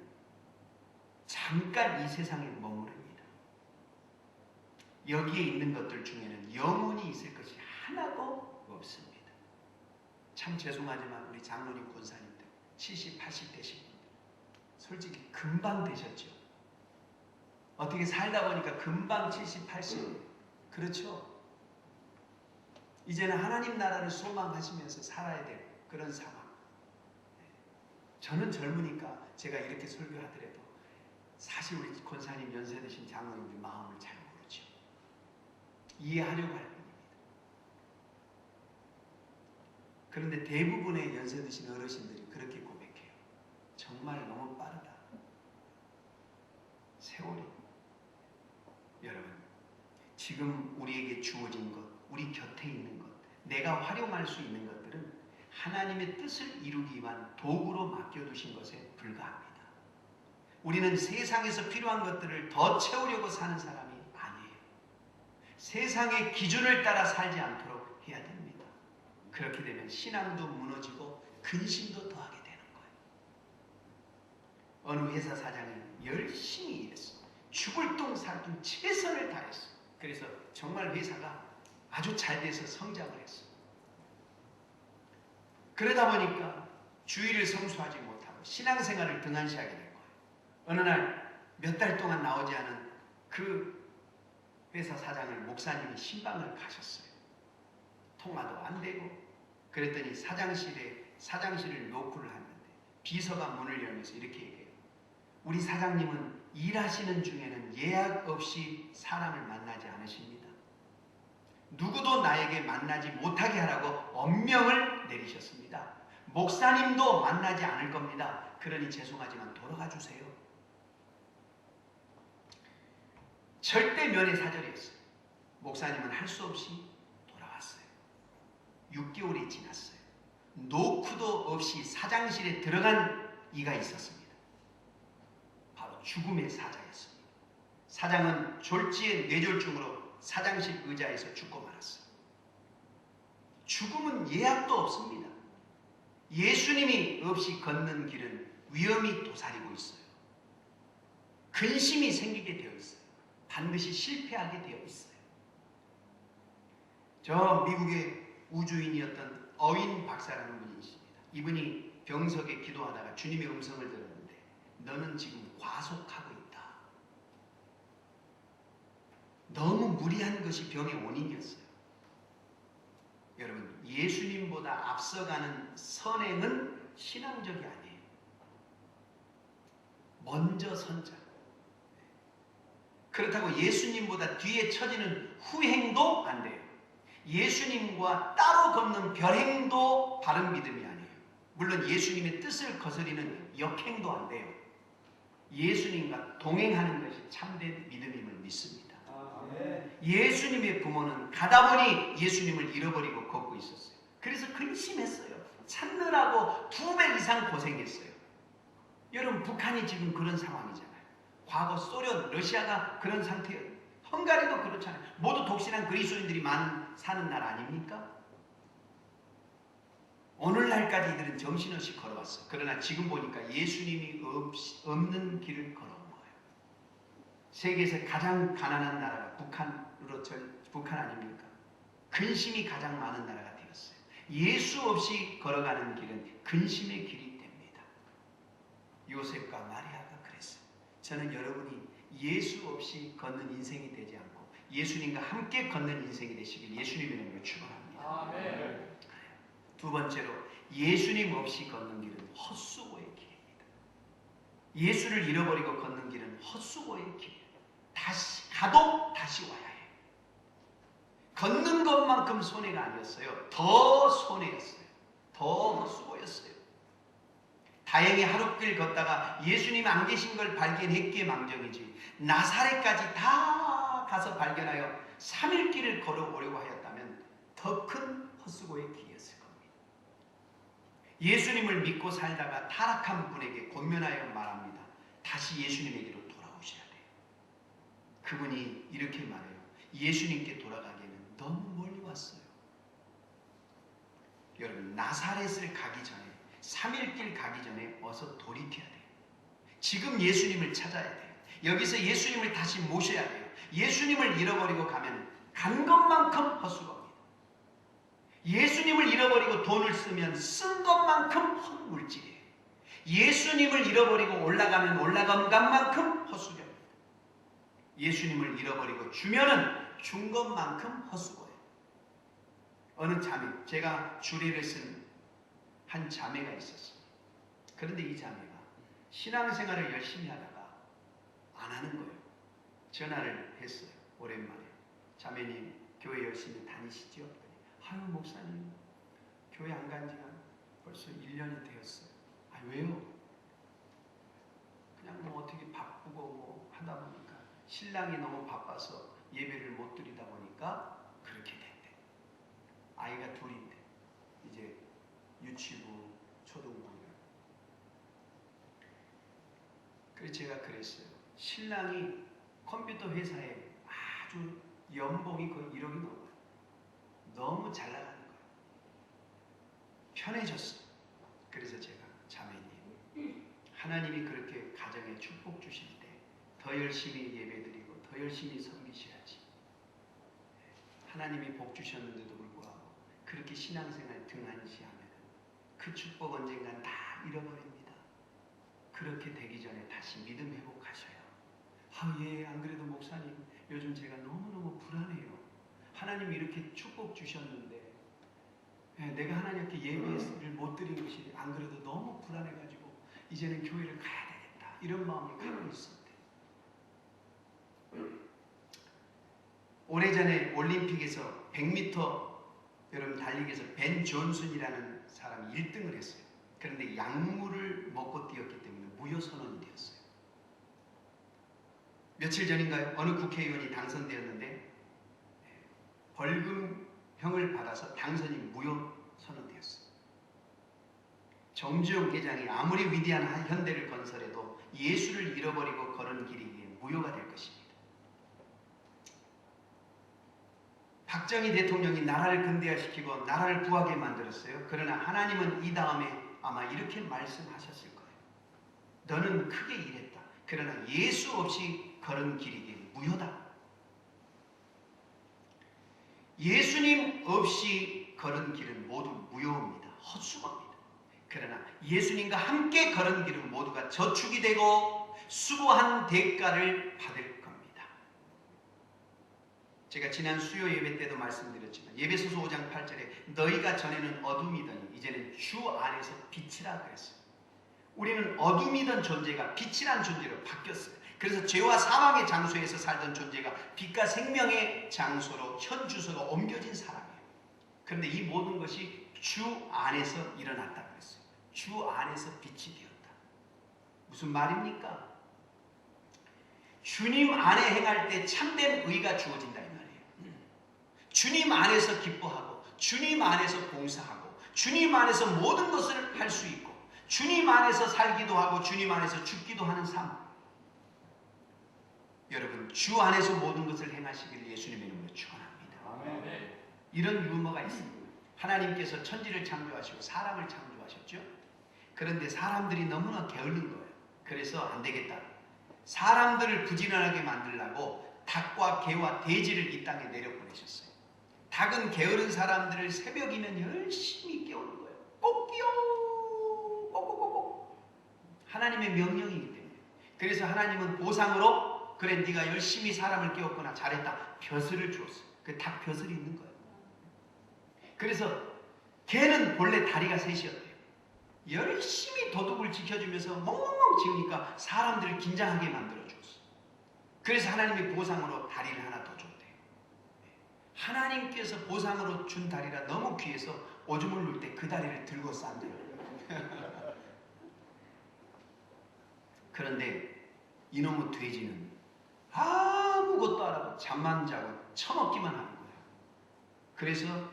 잠깐 이 세상에 머무릅니다. 여기에 있는 것들 중에는 영원히 있을 것이 하나도 없습니다. 참 죄송하지만 우리 장로님 권사님들 70, 80 되신 분들 솔직히 금방 되셨죠. 어떻게 살다 보니까 금방 70, 80. 그렇죠? 이제는 하나님 나라를 소망하시면서 살아야 될 그런 상황. 저는 젊으니까 제가 이렇게 설교하더라도 사실 우리 권사님 연세 드신 장로님들 마음을 잘 모르죠. 이해하려고 할 뿐입니다. 그런데 대부분의 연세 드신 어르신들이 그렇게 고백해요. 정말 너무 빠르다. 세월이. 여러분, 지금 우리에게 주어진 것, 우리 곁에 있는 것, 내가 활용할 수 있는 것들은 하나님의 뜻을 이루기 위한 도구로 맡겨두신 것에 불과합니다. 우리는 세상에서 필요한 것들을 더 채우려고 사는 사람이 아니에요. 세상의 기준을 따라 살지 않도록 해야 됩니다. 그렇게 되면 신앙도 무너지고 근심도 더하게 되는 거예요. 어느 회사 사장이 열심히 일했어. 죽을 똥 살 똥 최선을 다했어. 그래서 정말 회사가 아주 잘 돼서 성장을 했어. 그러다 보니까 주의를 성수하지 못하고 신앙생활을 등한시하게 된 거예요. 어느 날 몇 달 동안 나오지 않은 그 회사 사장을 목사님이 신방을 가셨어요. 통화도 안 되고. 그랬더니 사장실을 노크를 하는데 비서가 문을 열면서 이렇게 얘기해요. 우리 사장님은 일하시는 중에는 예약 없이 사람을 만나지 않으십니다. 누구도 나에게 만나지 못하게 하라고 엄명을 내리셨습니다. 목사님도 만나지 않을 겁니다. 그러니 죄송하지만 돌아가 주세요. 절대 면회 사절이었어요. 목사님은 할 수 없이 돌아왔어요. 6개월이 지났어요. 노크도 없이 사장실에 들어간 이가 있었습니다. 바로 죽음의 사자였습니다. 사장은 졸지의 뇌졸중으로 사장실 의자에서 죽고 말았어요. 죽음은 예약도 없습니다. 예수님이 없이 걷는 길은 위험이 도사리고 있어요. 근심이 생기게 되어 있어요. 반드시 실패하게 되어 있어요. 저 미국의 우주인이었던 어윈 박사라는 분이 있습니다. 이분이 병석에 기도하다가 주님의 음성을 들었는데 너는 지금 과속하고 있다. 너무 무리한 것이 병의 원인이었어요. 여러분, 예수님보다 앞서가는 선행은 신앙적이 아니에요. 먼저 선자. 그렇다고 예수님보다 뒤에 처지는 후행도 안 돼요. 예수님과 따로 걷는 별행도 바른 믿음이 아니에요. 물론 예수님의 뜻을 거스리는 역행도 안 돼요. 예수님과 동행하는 것이 참된 믿음임을 믿습니다. 예수님의 부모는 가다 보니 예수님을 잃어버리고 걷고 있었어요. 그래서 근심했어요. 찾느라고 2배 이상 고생했어요. 여러분, 북한이 지금 그런 상황이잖아요. 과거 소련, 러시아가 그런 상태예요. 헝가리도 그렇잖아요. 모두 독실한 그리스도인들이 사는 나라 아닙니까? 오늘날까지 이들은 정신없이 걸어왔어요. 그러나 지금 보니까 예수님이 없는 길을 걸어온 거예요. 세계에서 가장 가난한 나라가 북한 아닙니까? 근심이 가장 많은 나라가 되었어요. 예수 없이 걸어가는 길은 근심의 길이 요셉과 마리아가 그랬어요. 저는 여러분이 예수 없이 걷는 인생이 되지 않고 예수님과 함께 걷는 인생이 되시길 예수님의 이름으로 축원합니다. 아멘. 두 번째로 예수님 없이 걷는 길은 헛수고의 길입니다. 예수를 잃어버리고 걷는 길은 헛수고의 길이에요. 다시 가도 다시 와야 해요. 걷는 것만큼 손해가 아니었어요. 더 손해였어요. 더 헛수고였어요. 다행히 하룻길 걷다가 예수님 안 계신 걸 발견했기에 망정이지 나사렛까지 다 가서 발견하여 3일 길을 걸어오려고 하였다면 더 큰 헛수고의 길이었을 겁니다. 예수님을 믿고 살다가 타락한 분에게 권면하여 말합니다. 다시 예수님에게로 돌아오셔야 돼요. 그분이 이렇게 말해요. 예수님께 돌아가기에는 너무 멀리 왔어요. 여러분 나사렛을 가기 전에 3일 길 가기 전에 어서 돌이켜야 돼요. 지금 예수님을 찾아야 돼요. 여기서 예수님을 다시 모셔야 돼요. 예수님을 잃어버리고 가면 간 것만큼 헛수고입니다. 예수님을 잃어버리고 돈을 쓰면 쓴 것만큼 헛물질이에요. 예수님을 잃어버리고 올라가면 올라간 것만큼 헛수고입니다. 예수님을 잃어버리고 주면은 준 것만큼 헛수고예요. 어느 자매, 제가 주례를 쓴 한 자매가 있었어요. 그런데 이 자매가 신앙생활을 열심히 하다가 안 하는 거예요. 전화를 했어요. 오랜만에. 자매님 교회 열심히 다니시죠? 아유 목사님 교회 안 간 지가 벌써 1년이 되었어요. 아 왜요? 그냥 뭐 어떻게 바쁘고 뭐 하다 보니까 신랑이 너무 바빠서 예배를 못 드리다 보니까 그렇게 됐대. 아이가 둘인데 이제 유치부, 초등부. 그래서 제가 그랬어요. 신랑이 컴퓨터 회사에 아주 연봉이 거의 1억이 넘어요. 너무 잘 나가는 거예요. 편해졌어요. 그래서 제가 자매님, 하나님이 그렇게 가정에 축복 주실 때 더 열심히 예배드리고 더 열심히 섬기셔야지. 하나님이 복 주셨는데도 불구하고 그렇게 신앙생활 등한시하면 그 축복 언젠간 다 잃어버립니다. 그렇게 되기 전에 다시 믿음 회복하셔요. 아, 예, 안 그래도 목사님 요즘 제가 너무너무 불안해요. 하나님이 이렇게 축복 주셨는데 내가 하나님께 예배를 못 드린 것이 안 그래도 너무 불안해가지고 이제는 교회를 가야 되겠다. 이런 마음이 가고 있었대. 오래전에 올림픽에서 100m 여러분 달리기에서 벤 존슨이라는 사람이 1등을 했어요. 그런데 약물을 먹고 뛰었기 때문에 무효 선언이 되었어요. 며칠 전인가요? 어느 국회의원이 당선되었는데 벌금형을 받아서 당선이 무효 선언되었어요. 정주영 회장이 아무리 위대한 현대를 건설해도 예수를 잃어버리고 걸은 길이 무효가 될 것입니다. 박정희 대통령이 나라를 근대화시키고 나라를 부하게 만들었어요. 그러나 하나님은 이 다음에 아마 이렇게 말씀하셨을 거예요. 너는 크게 일했다. 그러나 예수 없이 걸은 길이기 무효다. 예수님 없이 걸은 길은 모두 무효입니다. 헛수고입니다. 그러나 예수님과 함께 걸은 길은 모두가 저축이 되고 수고한 대가를 받을 겁니다. 제가 지난 수요 예배 때도 말씀드렸지만 예배소서 5장 8절에 너희가 전에는 어둠이더니 이제는 주 안에서 빛이라 그랬어요. 우리는 어둠이던 존재가 빛이란 존재로 바뀌었어요. 그래서 죄와 사망의 장소에서 살던 존재가 빛과 생명의 장소로 현 주소가 옮겨진 사람이에요. 그런데 이 모든 것이 주 안에서 일어났다 그랬어요. 주 안에서 빛이 되었다. 무슨 말입니까? 주님 안에 행할 때 참된 의가 주어진다 이 말이에요. 주님 안에서 기뻐하고 주님 안에서 봉사하고 주님 안에서 모든 것을 할 수 있고 주님 안에서 살기도 하고 주님 안에서 죽기도 하는 삶. 여러분 주 안에서 모든 것을 행하시기를 예수님의 이름으로 축원합니다. 아멘. 이런 유머가 있습니다. 하나님께서 천지를 창조하시고 사람을 창조하셨죠. 그런데 사람들이 너무나 게으른 거예요. 그래서 안 되겠다. 사람들을 부지런하게 만들려고 닭과 개와 돼지를 이 땅에 내려보내셨어요. 닭은 게으른 사람들을 새벽이면 열심히 깨우는 거예요. 꼭 깨워! 꼭꼭꼭꼭. 하나님의 명령이기 때문에. 그래서 하나님은 보상으로 그래 네가 열심히 사람을 깨웠구나 잘했다 벼슬을 주었어요. 그 닭 벼슬이 있는 거예요. 그래서 개는 본래 다리가 셋이었대요. 열심히 도둑을 지켜주면서 멍멍멍 지으니까 사람들을 긴장하게 만들어 주었어요. 그래서 하나님이 보상으로 다리를 하나 더 줬대요. 하나님께서 보상으로 준 다리가 너무 귀해서 오줌을 눌 때 그 다리를 들고 싼대요. 그런데 이놈의 돼지는 아무것도 안 하고 잠만 자고 처먹기만 하는 거예요. 그래서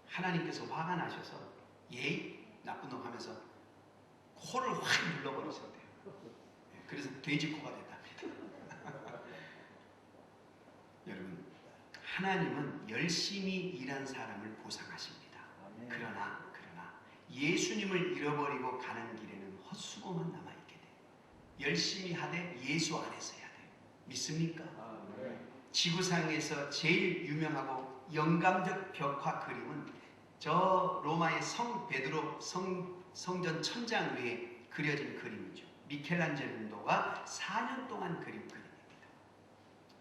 하나님께서 화가 나셔서 예이 나쁜 놈 하면서 코를 확 눌러버리셨대요. 그래서 돼지코가 됐답니다. 여러분, 하나님은 열심히 일한 사람을 보상하십니다. 그러나 예수님을 잃어버리고 가는 길에는 헛수고만 남아있게 돼요. 열심히 하되 예수 안에서 해야 돼요. 믿습니까? 지구상에서 제일 유명하고 영감적 벽화 그림은 저 로마의 성 베드로 성전 천장 위에 그려진 그림이죠. 미켈란젤로가 4년 동안 그린 그림입니다.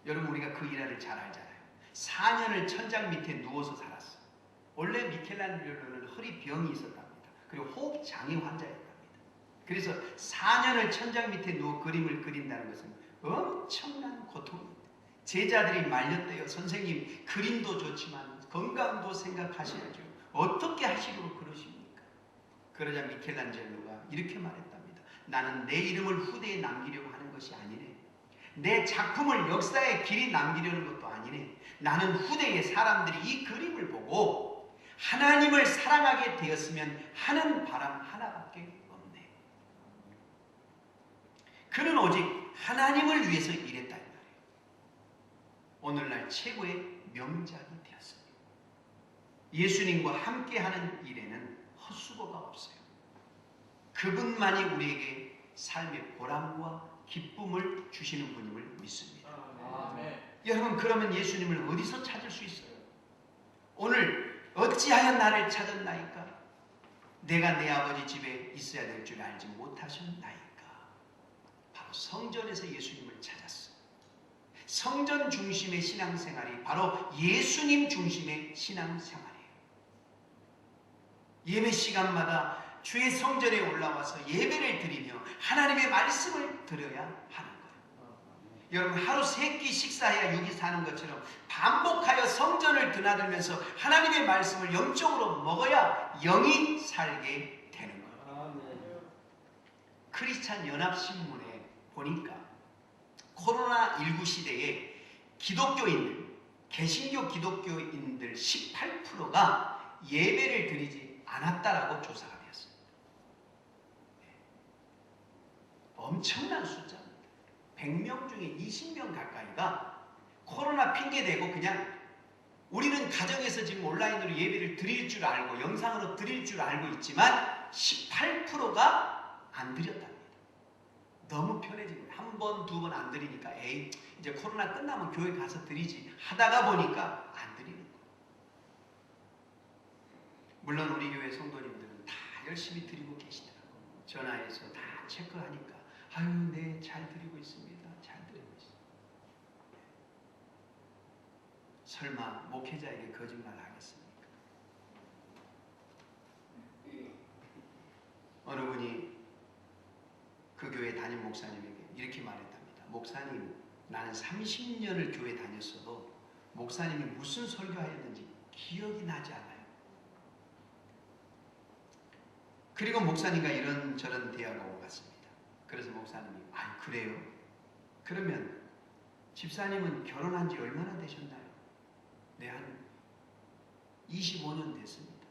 여러분 우리가 그 일화를 잘 알잖아요. 4년을 천장 밑에 누워서 살았어요. 원래 미켈란젤로는 허리병이 있었답니다. 그리고 호흡장애 환자였답니다. 그래서 4년을 천장 밑에 누워 그림을 그린다는 것은 엄청난 고통입니다. 제자들이 말렸대요. 선생님 그림도 좋지만 건강도 생각하셔야죠. 어떻게 하시려고 그러십니까? 그러자 미켈란젤로가 이렇게 말했답니다. 나는 내 이름을 후대에 남기려고 하는 것이 아니네. 내 작품을 역사에 길이 남기려는 것도 아니네. 나는 후대의 사람들이 이 그림을 보고 하나님을 사랑하게 되었으면 하는 바람 하나밖에 없네. 그는 오직 하나님을 위해서 일했다 이 말이에요. 오늘날 최고의 명작이 되었습니다. 예수님과 함께하는 일에는 헛수고가 없어요. 그분만이 우리에게 삶의 보람과 기쁨을 주시는 분임을 믿습니다. 아멘. 여러분 그러면 예수님을 어디서 찾을 수 있어요? 오늘 어찌하여 나를 찾았나이까? 내가 내 아버지 집에 있어야 될 줄 알지 못하셨나이까? 바로 성전에서 예수님을 찾았어요. 성전 중심의 신앙생활이 바로 예수님 중심의 신앙생활이에요. 예배 시간마다 주의 성전에 올라와서 예배를 드리며 하나님의 말씀을 들어야 하는 거예요. 여러분 하루 3끼 식사해야 6이 사는 것처럼 반복하여 성전을 드나들면서 하나님의 말씀을 영적으로 먹어야 영이 살게 되는 거예요. 크리스찬 연합신문에 보니까 코로나19 시대에 기독교인들, 개신교 기독교인들 18%가 예배를 드리지 않았다라고 조사가 되었습니다. 엄청난 숫자입니다. 100명 중에 20명 가까이가 코로나 핑계대고 그냥 우리는 가정에서 지금 온라인으로 예배를 드릴 줄 알고 영상으로 드릴 줄 알고 있지만 18%가 안 드렸답니다. 너무 편해진 거예요. 한 번, 두 번 안 드리니까 에이 이제 코로나 끝나면 교회 가서 드리지 하다가 보니까 안 드리는 거예요. 물론 우리 교회 성도님들은 다 열심히 드리고 계시더라고요. 전화해서 다 체크하니까 아유 네 잘 드리고 있습니다. 잘 드리고 있습니다. 설마 목회자에게 거짓말 하겠습니까? 어느 분이 그 교회 담임 목사님에게 이렇게 말했답니다. 목사님, 나는 30년을 교회 다녔어도 목사님이 무슨 설교하였는지 기억이 나지 않아요. 그리고 목사님과 이런저런 대화가 오고 갔습니다. 그래서 목사님이 아 그래요? 그러면 집사님은 결혼한 지 얼마나 되셨나요? 네, 한 25년 됐습니다.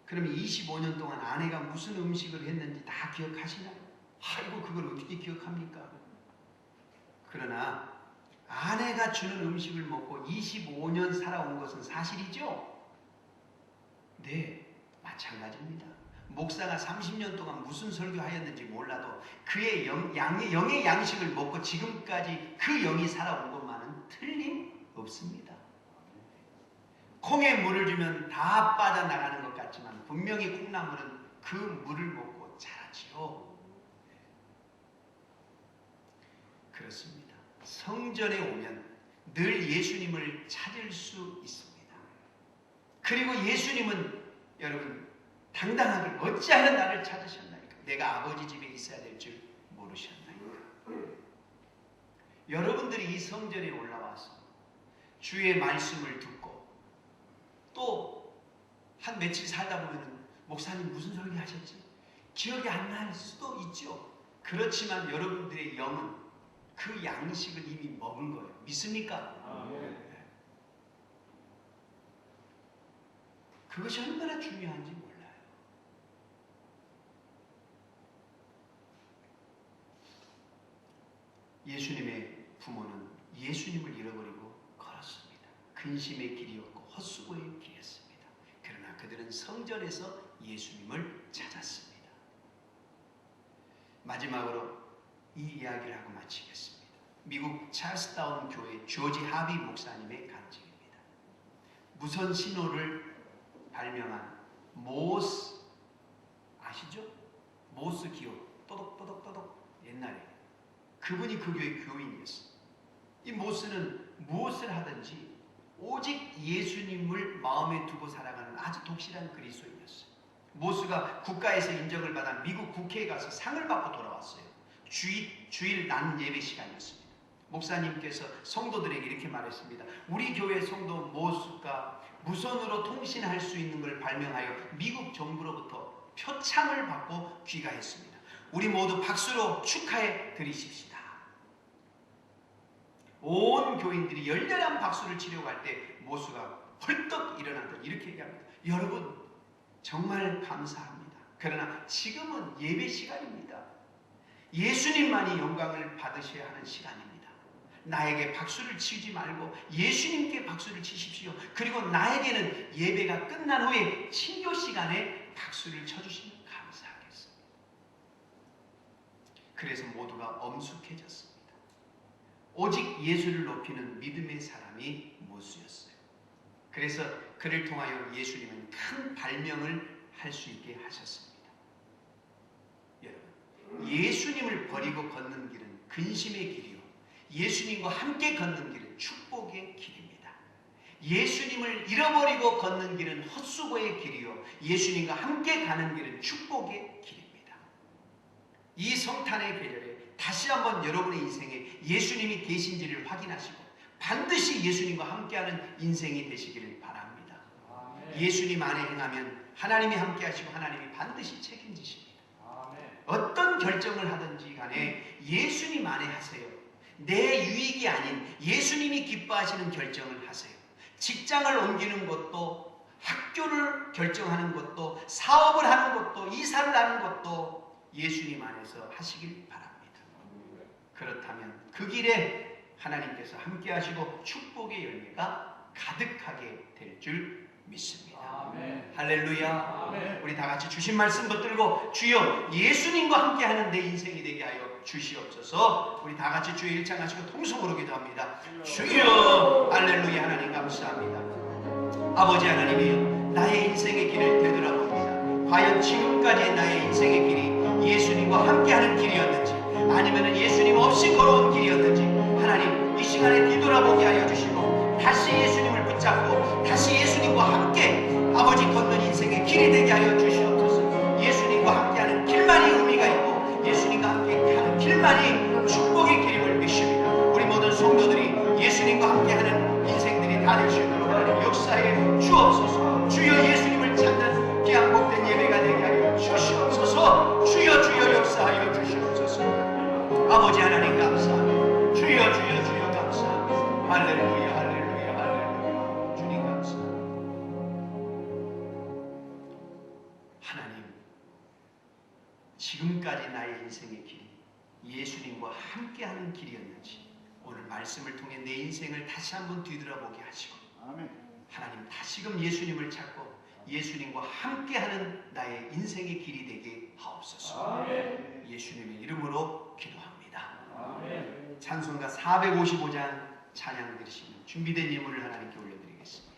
그러면 25년 동안 아내가 무슨 음식을 했는지 다 기억하시나요? 아이고 그걸 어떻게 기억합니까? 그러나 아내가 주는 음식을 먹고 25년 살아온 것은 사실이죠? 네, 마찬가지입니다. 목사가 30년 동안 무슨 설교하였는지 몰라도 그의 영의 양식을 먹고 지금까지 그 영이 살아온 것만은 틀림없습니다. 콩에 물을 주면 다 빠져나가는 것 같지만 분명히 콩나물은 그 물을 먹고 자라지요. 그렇습니다. 성전에 오면 늘 예수님을 찾을 수 있습니다. 그리고 예수님은 여러분 당당하게 어찌하여 나를 찾으셨나이까? 내가 아버지 집에 있어야 될 줄 모르셨나이까? 여러분들이 이 성전에 올라와서 주의 말씀을 듣고 또 한 며칠 살다 보면 목사님 무슨 설교 하셨지? 기억이 안 날 수도 있죠. 그렇지만 여러분들의 영은 그 양식을 이미 먹은 거예요. 믿습니까? 그것이 얼마나 중요한지 몰라요. 예수님의 부모는 예수님을 잃어버리고 걸었습니다. 근심의 길이었고 헛수고의 길이었습니다. 그러나 그들은 성전에서 예수님을 찾았습니다. 마지막으로 이 이야기를 하고 마치겠습니다. 미국 찰스타운 교회 조지 하비 목사님의 간증입니다. 무선 신호를 발명한 모스 아시죠? 모스 기호 또덕또덕또덕 옛날에 그분이 그 교회 교인이었어요. 이 모스는 무엇을 하든지 오직 예수님을 마음에 두고 살아가는 아주 독실한 그리스도인이었어요. 모스가 국가에서 인정을 받아 미국 국회에 가서 상을 받고 돌아왔어요. 주일 난 예배 시간이었습니다. 목사님께서 성도들에게 이렇게 말했습니다. 우리 교회 성도 모스가 무선으로 통신할 수 있는 걸 발명하여 미국 정부로부터 표창을 받고 귀가했습니다. 우리 모두 박수로 축하해 드리십시다. 온 교인들이 열렬한 박수를 치려고 할 때 모스가 헐떡 일어나서 이렇게 얘기합니다. 여러분 정말 감사합니다. 그러나 지금은 예배 시간입니다. 예수님만이 영광을 받으셔야 하는 시간입니다. 나에게 박수를 치지 말고 예수님께 박수를 치십시오. 그리고 나에게는 예배가 끝난 후에 친교 시간에 박수를 쳐주시면 감사하겠습니다. 그래서 모두가 엄숙해졌습니다. 오직 예수를 높이는 믿음의 사람이 모스였어요. 그래서 그를 통하여 예수님은 큰 발명을 할 수 있게 하셨습니다. 여러분, 예수님을 버리고 걷는 길은 근심의 길이요, 예수님과 함께 걷는 길은 축복의 길입니다. 예수님을 잃어버리고 걷는 길은 헛수고의 길이요, 예수님과 함께 가는 길은 축복의 길입니다. 이 성탄의 계절에 다시 한번 여러분의 인생에 예수님이 계신지를 확인하시고 반드시 예수님과 함께하는 인생이 되시기를 바랍니다. 아멘. 예수님 안에 행하면 하나님이 함께하시고 하나님이 반드시 책임지십니다. 아멘. 어떤 결정을 하든지 간에 예수님 안에 하세요. 내 유익이 아닌 예수님이 기뻐하시는 결정을 하세요. 직장을 옮기는 것도, 학교를 결정하는 것도, 사업을 하는 것도, 이사를 하는 것도 예수님 안에서 하시길 바랍니다. 그렇다면 그 길에 하나님께서 함께 하시고 축복의 열매가 가득하게 될 줄 믿습니다. 아멘. 할렐루야. 아멘. 우리 다 같이 주신 말씀 붙들고 주여 예수님과 함께하는 내 인생이 되게 하여 주시옵소서. 우리 다 같이 주의 일창하시고 통성으로 기도합니다. 주여. 할렐루야. 하나님 감사합니다. 아버지 하나님이여, 나의 인생의 길을 되돌아봅니다. 과연 지금까지 나의 인생의 길이 예수님과 함께하는 길이었는지 아니면 예수님 없이 걸어온 길이었는지 하나님 이 시간에 뒤돌아보게 하여 주시고 다시 예수님을 붙잡고 다시 예수님과 함께 아버지 걷는 인생의 길이 되게 하여 주시옵소서. 예수님과 함께하는 길만이 의미가 있고 예수님과 함께하는 길만이 축복의 길임을 믿습니다. 우리 모든 성도들이 예수님과 함께하는 인생들이 다 될 수 있도록 하나님 역사에 주옵소서. 주여 예수님을 찾는 귀한 복된 예배가 되게 하여 주시옵소서. 주여 주여 역사하여 주시옵소서. 아버지 하나님 감사합니다. 주여 주여 주여 감사합니다. 할렐루야 할렐루야 할렐루야. 주님 감사합니다. 하나님, 지금까지 나의 인생의 길이 예수님과 함께하는 길이었는지 오늘 말씀을 통해 내 인생을 다시 한번 뒤돌아보게 하시고 아멘. 하나님 다시금 예수님을 찾고 예수님과 함께하는 나의 인생의 길이 되게 하옵소서. 아멘. 예수님의 이름으로 기도합니다. 아멘. 찬송가 455장 찬양 드리시면 준비된 예물을 하나님께 올려드리겠습니다.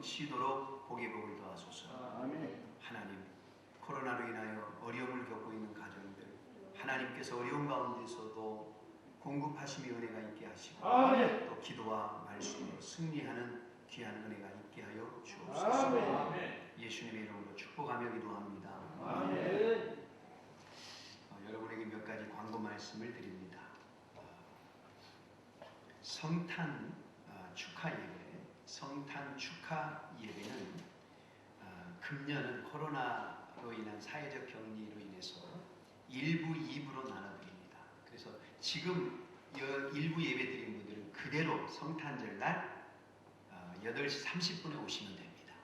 넘치도록 복의 복을 더하소서. 하나님, 코로나로 인하여 어려움을 겪고 있는 가정들, 하나님께서 어려운 가운데서도 공급하심의 은혜가 있게 하시고 또 기도와 말씀으로 승리하는 귀한 은혜가 있게 하여 주옵소서. 예수님의 이름으로 축복하며 기도합니다. 여러분에게 몇 가지 광고 말씀을 드립니다. 성탄 축하 예배, 성탄 축하 예배는 금년은 코로나로 인한 사회적 격리로 인해서 1부, 2부로 나눠드립니다. 그래서 지금 일부 예배 드린 분들은 그대로 성탄절 날 8시 30분에 오시면 됩니다.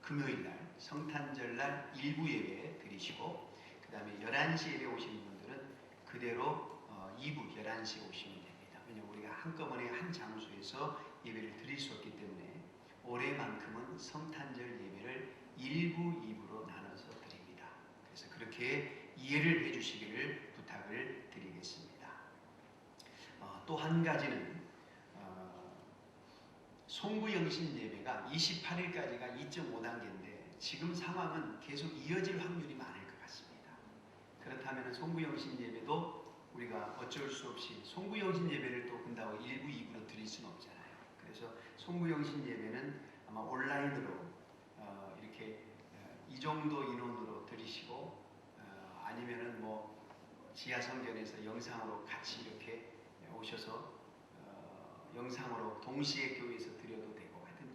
금요일 날 성탄절 날 일부 예배 드리시고 그 다음에 11시 예배 오시는 분들은 그대로 2부 11시에 오시면 됩니다. 왜냐하면 우리가 한꺼번에 한 장소에서 예배를 드릴 수 없기 때문에 올해만큼은 성탄절 예배를 1부, 2부로 나눠서 드립니다. 그래서 그렇게 이해를 해주시기를 부탁을 드리겠습니다. 또 한 가지는 송구영신 예배가 28일까지가 2.5단계인데 지금 상황은 계속 이어질 확률이 많을 것 같습니다. 그렇다면 송구영신 예배도 우리가 어쩔 수 없이 송구영신 예배를 또 본다고 1부, 2부로 드릴 수는 없잖아요. 그래서 송구영신 예배는 아마 온라인으로 이렇게 이 정도 인원으로 드리시고 아니면은 뭐 지하성전에서 영상으로 같이 이렇게 오셔서 영상으로 동시에 교회에서 드려도 되고 하여튼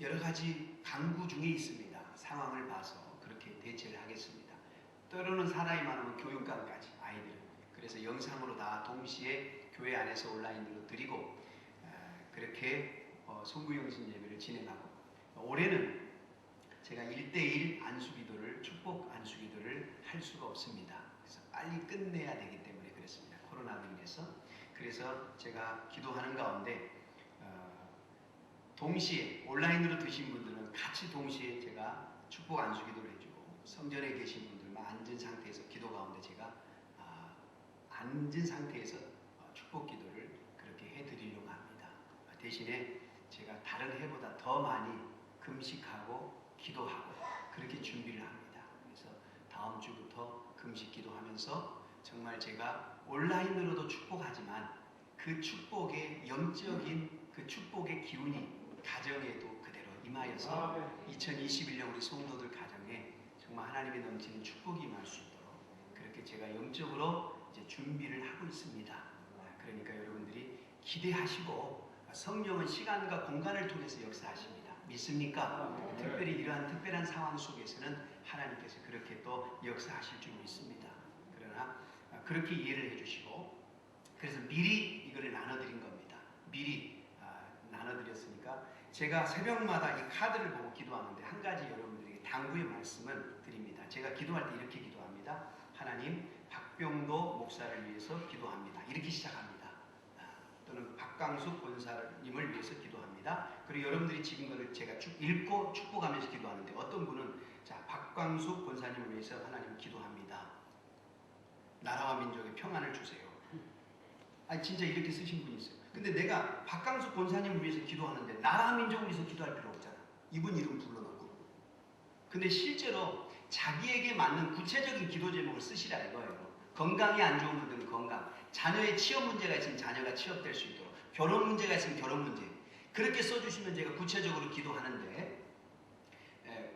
여러 가지 강구 중에 있습니다. 상황을 봐서 그렇게 대처를 하겠습니다. 때로는 사람이 많으면 교육관까지 아이들은 그래서 영상으로 다 동시에 교회 안에서 온라인으로 드리고 그렇게 송구영신 예배를 진행하고 올해는 제가 1대1 안수기도를 축복 안수기도를 할 수가 없습니다. 그래서 빨리 끝내야 되기 때문에 그렇습니다. 코로나로 인해서. 그래서 제가 기도하는 가운데 동시에 온라인으로 드신 분들은 같이 동시에 제가 축복 안수기도를 해주고 성전에 계신 분들만 앉은 상태에서 기도 가운데 제가 앉은 상태에서 축복 기도를 그렇게 해드리려고 합니다. 대신에 제가 다른 해보다 더 많이 금식하고 기도하고 그렇게 준비를 합니다. 그래서 다음 주부터 금식 기도하면서 정말 제가 온라인으로도 축복하지만 그 축복의 영적인 그 축복의 기운이 가정에도 그대로 임하여서 2021년 우리 성도들 가정에 정말 하나님의 넘치는 축복이 임할 수 있도록 그렇게 제가 영적으로 이제 준비를 하고 있습니다. 그러니까 여러분들이 기대하시고 성령은 시간과 공간을 통해서 역사하십니다. 믿습니까? 특별히 이러한 특별한 상황 속에서는 하나님께서 그렇게 또 역사하실 줄 믿습니다. 그러나 그렇게 이해를 해주시고 그래서 미리 이거를 나눠드린 겁니다. 미리 나눠드렸으니까 제가 새벽마다 이 카드를 보고 기도하는데 한 가지 여러분들에게 당부의 말씀을 드립니다. 제가 기도할 때 이렇게 기도합니다. 하나님 박병도 목사를 위해서 기도합니다. 이렇게 시작합니다. 또는 박강숙 권사님을 위해서 기도합니다. 그리고 여러분들이 지금 것을 제가 쭉 읽고 축복하면서 기도하는데 어떤 분은 자 박광숙 권사님을 위해서 하나님 기도합니다. 나라와 민족의 평안을 주세요. 아니 진짜 이렇게 쓰신 분이 있어요. 근데 내가 박강숙 권사님을 위해서 기도하는데 나라와 민족을 위해서 기도할 필요 없잖아. 이분 이름 불러놓고. 근데 실제로 자기에게 맞는 구체적인 기도 제목을 쓰시라 이거예요. 건강이 안 좋은 분들은 건강, 자녀의 취업 문제가 있으면 자녀가 취업될 수 있도록, 결혼 문제가 있으면 결혼 문제 그렇게 써주시면 제가 구체적으로 기도하는데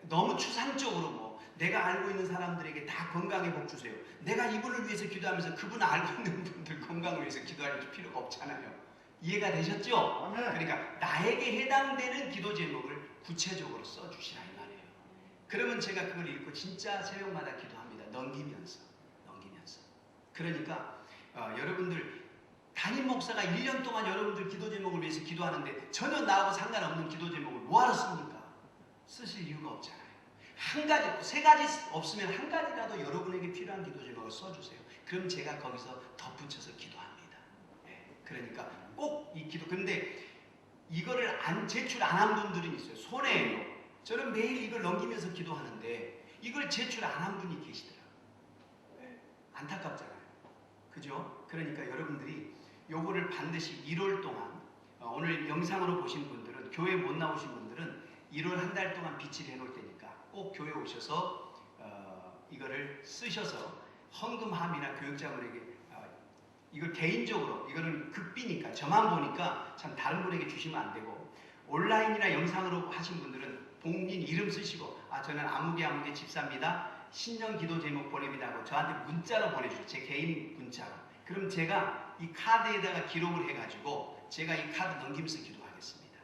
너무 추상적으로 뭐 내가 알고 있는 사람들에게 다 건강의 복 주세요. 내가 이분을 위해서 기도하면서 그분 알고 있는 분들 건강을 위해서 기도할 필요가 없잖아요. 이해가 되셨죠? 그러니까 나에게 해당되는 기도 제목을 구체적으로 써주시라 이 말이에요. 그러면 제가 그걸 읽고 진짜 새벽마다 기도합니다. 넘기면서. 그러니까 여러분들 담임 목사가 1년 동안 여러분들 기도 제목을 위해서 기도하는데 전혀 나하고 상관없는 기도 제목을 뭐하러 씁니까? 쓰실 이유가 없잖아요. 한 가지, 세 가지 없으면 한 가지라도 여러분에게 필요한 기도 제목을 써주세요. 그럼 제가 거기서 덧붙여서 기도합니다. 그러니까 꼭 이 기도. 그런데 이거를 제출 안 한 분들은 있어요. 손해예요. 저는 매일 이걸 넘기면서 기도하는데 이걸 제출 안 한 분이 계시더라고요. 안타깝잖아요. 그죠? 그러니까 여러분들이 요거를 반드시 1월 동안 오늘 영상으로 보신 분들은 교회 못 나오신 분들은 1월 한 달 동안 빛을 해놓을 테니까 꼭 교회 오셔서 이거를 쓰셔서 헌금함이나 교육자분에게 이걸 개인적으로 이거는 극비니까 저만 보니까 참 다른 분에게 주시면 안 되고 온라인이나 영상으로 하신 분들은 본인 이름 쓰시고 저는 아무개 집사입니다. 신년 기도 제목 보냅니다 하고 저한테 문자로 보내주세요. 제 개인 문자로. 그럼 제가 이 카드에다가 기록을 해가지고 제가 이 카드 넘기면서 기도하겠습니다.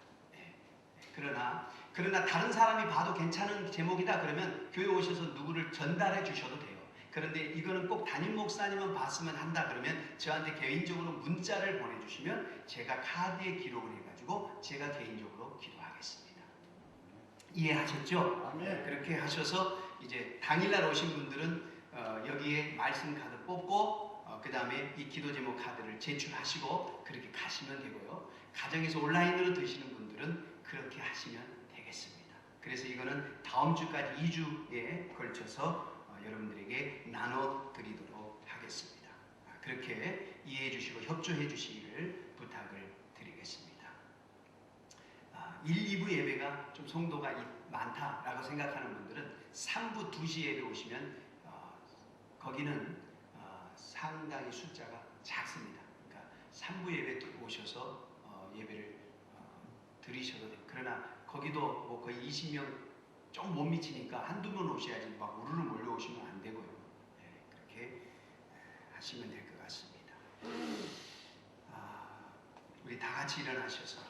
그러나 다른 사람이 봐도 괜찮은 제목이다 그러면 교회 오셔서 누구를 전달해 주셔도 돼요. 그런데 이거는 꼭 담임 목사님만 봤으면 한다 그러면 저한테 개인적으로 문자를 보내주시면 제가 카드에 기록을 해가지고 제가 개인적으로 기도하겠습니다. 이해하셨죠? 그렇게 하셔서 이제 당일날 오신 분들은 여기에 말씀 카드 뽑고 그 다음에 이 기도 제목 카드를 제출하시고 그렇게 가시면 되고요. 가정에서 온라인으로 드시는 분들은 그렇게 하시면 되겠습니다. 그래서 이거는 다음 주까지 2주에 걸쳐서 여러분들에게 나눠드리도록 하겠습니다. 그렇게 이해해 주시고 협조해 주시기를 부탁을 드리겠습니다. 1, 2부 예배가 좀 성도가 많다라고 생각하는 분들은 3부 2시 예배 오시면 거기는 상당히 숫자가 작습니다. 그러니까 3부 예배 오셔서 예배를 드리셔도 돼요. 그러나 거기도 뭐 거의 20명 좀 못 미치니까 한두 번 오셔야지 막 우르르 몰려오시면 안 되고요. 그렇게 하시면 될 것 같습니다. 우리 다 같이 일어나셔서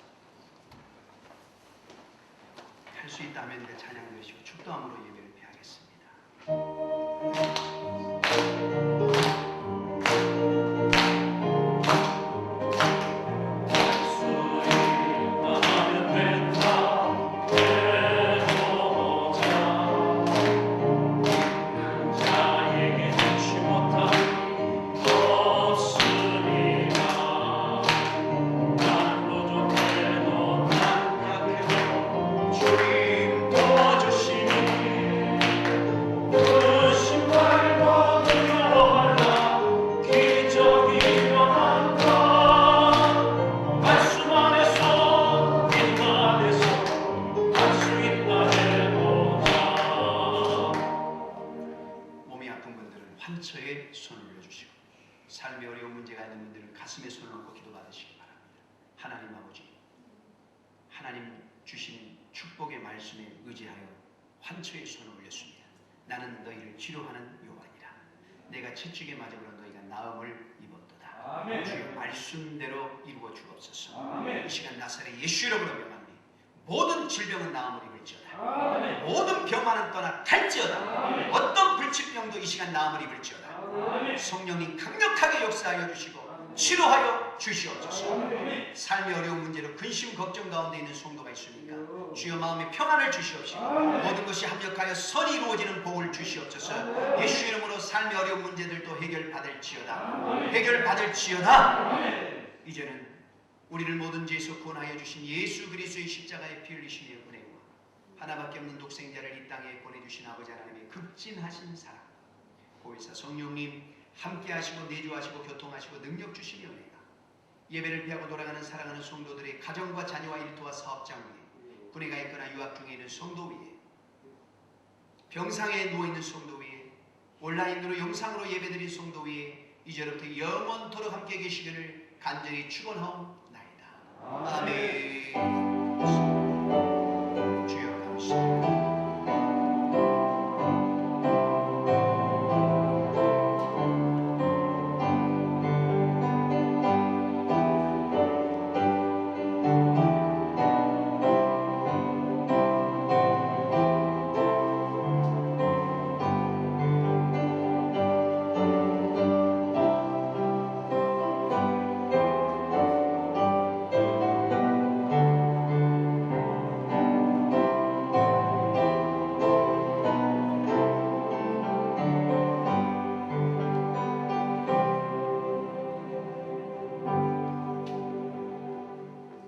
할 수 있다면 내 찬양 드시고 축도함으로 예배를 드리겠습니다. 가슴에 손을 얹고 기도받으시기 바랍니다. 하나님 아버지, 하나님 주신 축복의 말씀에 의지하여 환초의 손을 올렸습니다. 나는 너희를 치료하는 요한이라. 내가 채찍에 맞으므로 너희가 나음을 입었도다. 아멘. 주의 말씀대로 이루어 주옵소서. 아멘. 이 시간 나사렛 예수 이름으로 명하노니 모든 질병은 나음을 입을지어다. 아멘. 모든 병만은 떠나 갈지어다. 아멘. 어떤 불치병도 이 시간 나음을 입을지어다. 아멘. 성령님 강력하게 역사하여 주시고 치료하여 주시옵소서. 아멘. 삶의 어려운 문제로 근심 걱정 가운데 있는 성도가 있습니까? 주여 마음에 평안을 주시옵시고 모든 것이 합력하여 선이 이루어지는 복을 주시옵소서. 예수 이름으로 삶의 어려운 문제들도 해결받을지어다. 해결받을지어다. 이제는 우리를 모든 죄에서 구원하여 주신 예수 그리스도의 십자가의 피 흘리심의 은혜와 하나밖에 없는 독생자를 이 땅에 보내주신 아버지 하나님의 극진하신 사랑, 보혜사 성령님 함께 하시고 내주하시고 교통하시고 능력 주시며 은혜가 예배를 피하고 돌아가는 사랑하는 성도들의 가정과 자녀와 일터와 사업장 위에, 군에 가 있거나 유학 중에 있는 성도 위에, 병상에 누워있는 성도 위에, 온라인으로 영상으로 예배드린 성도 위에 이제부터 영원토록 함께 계시기를 간절히 축원하옵나이다. 아멘.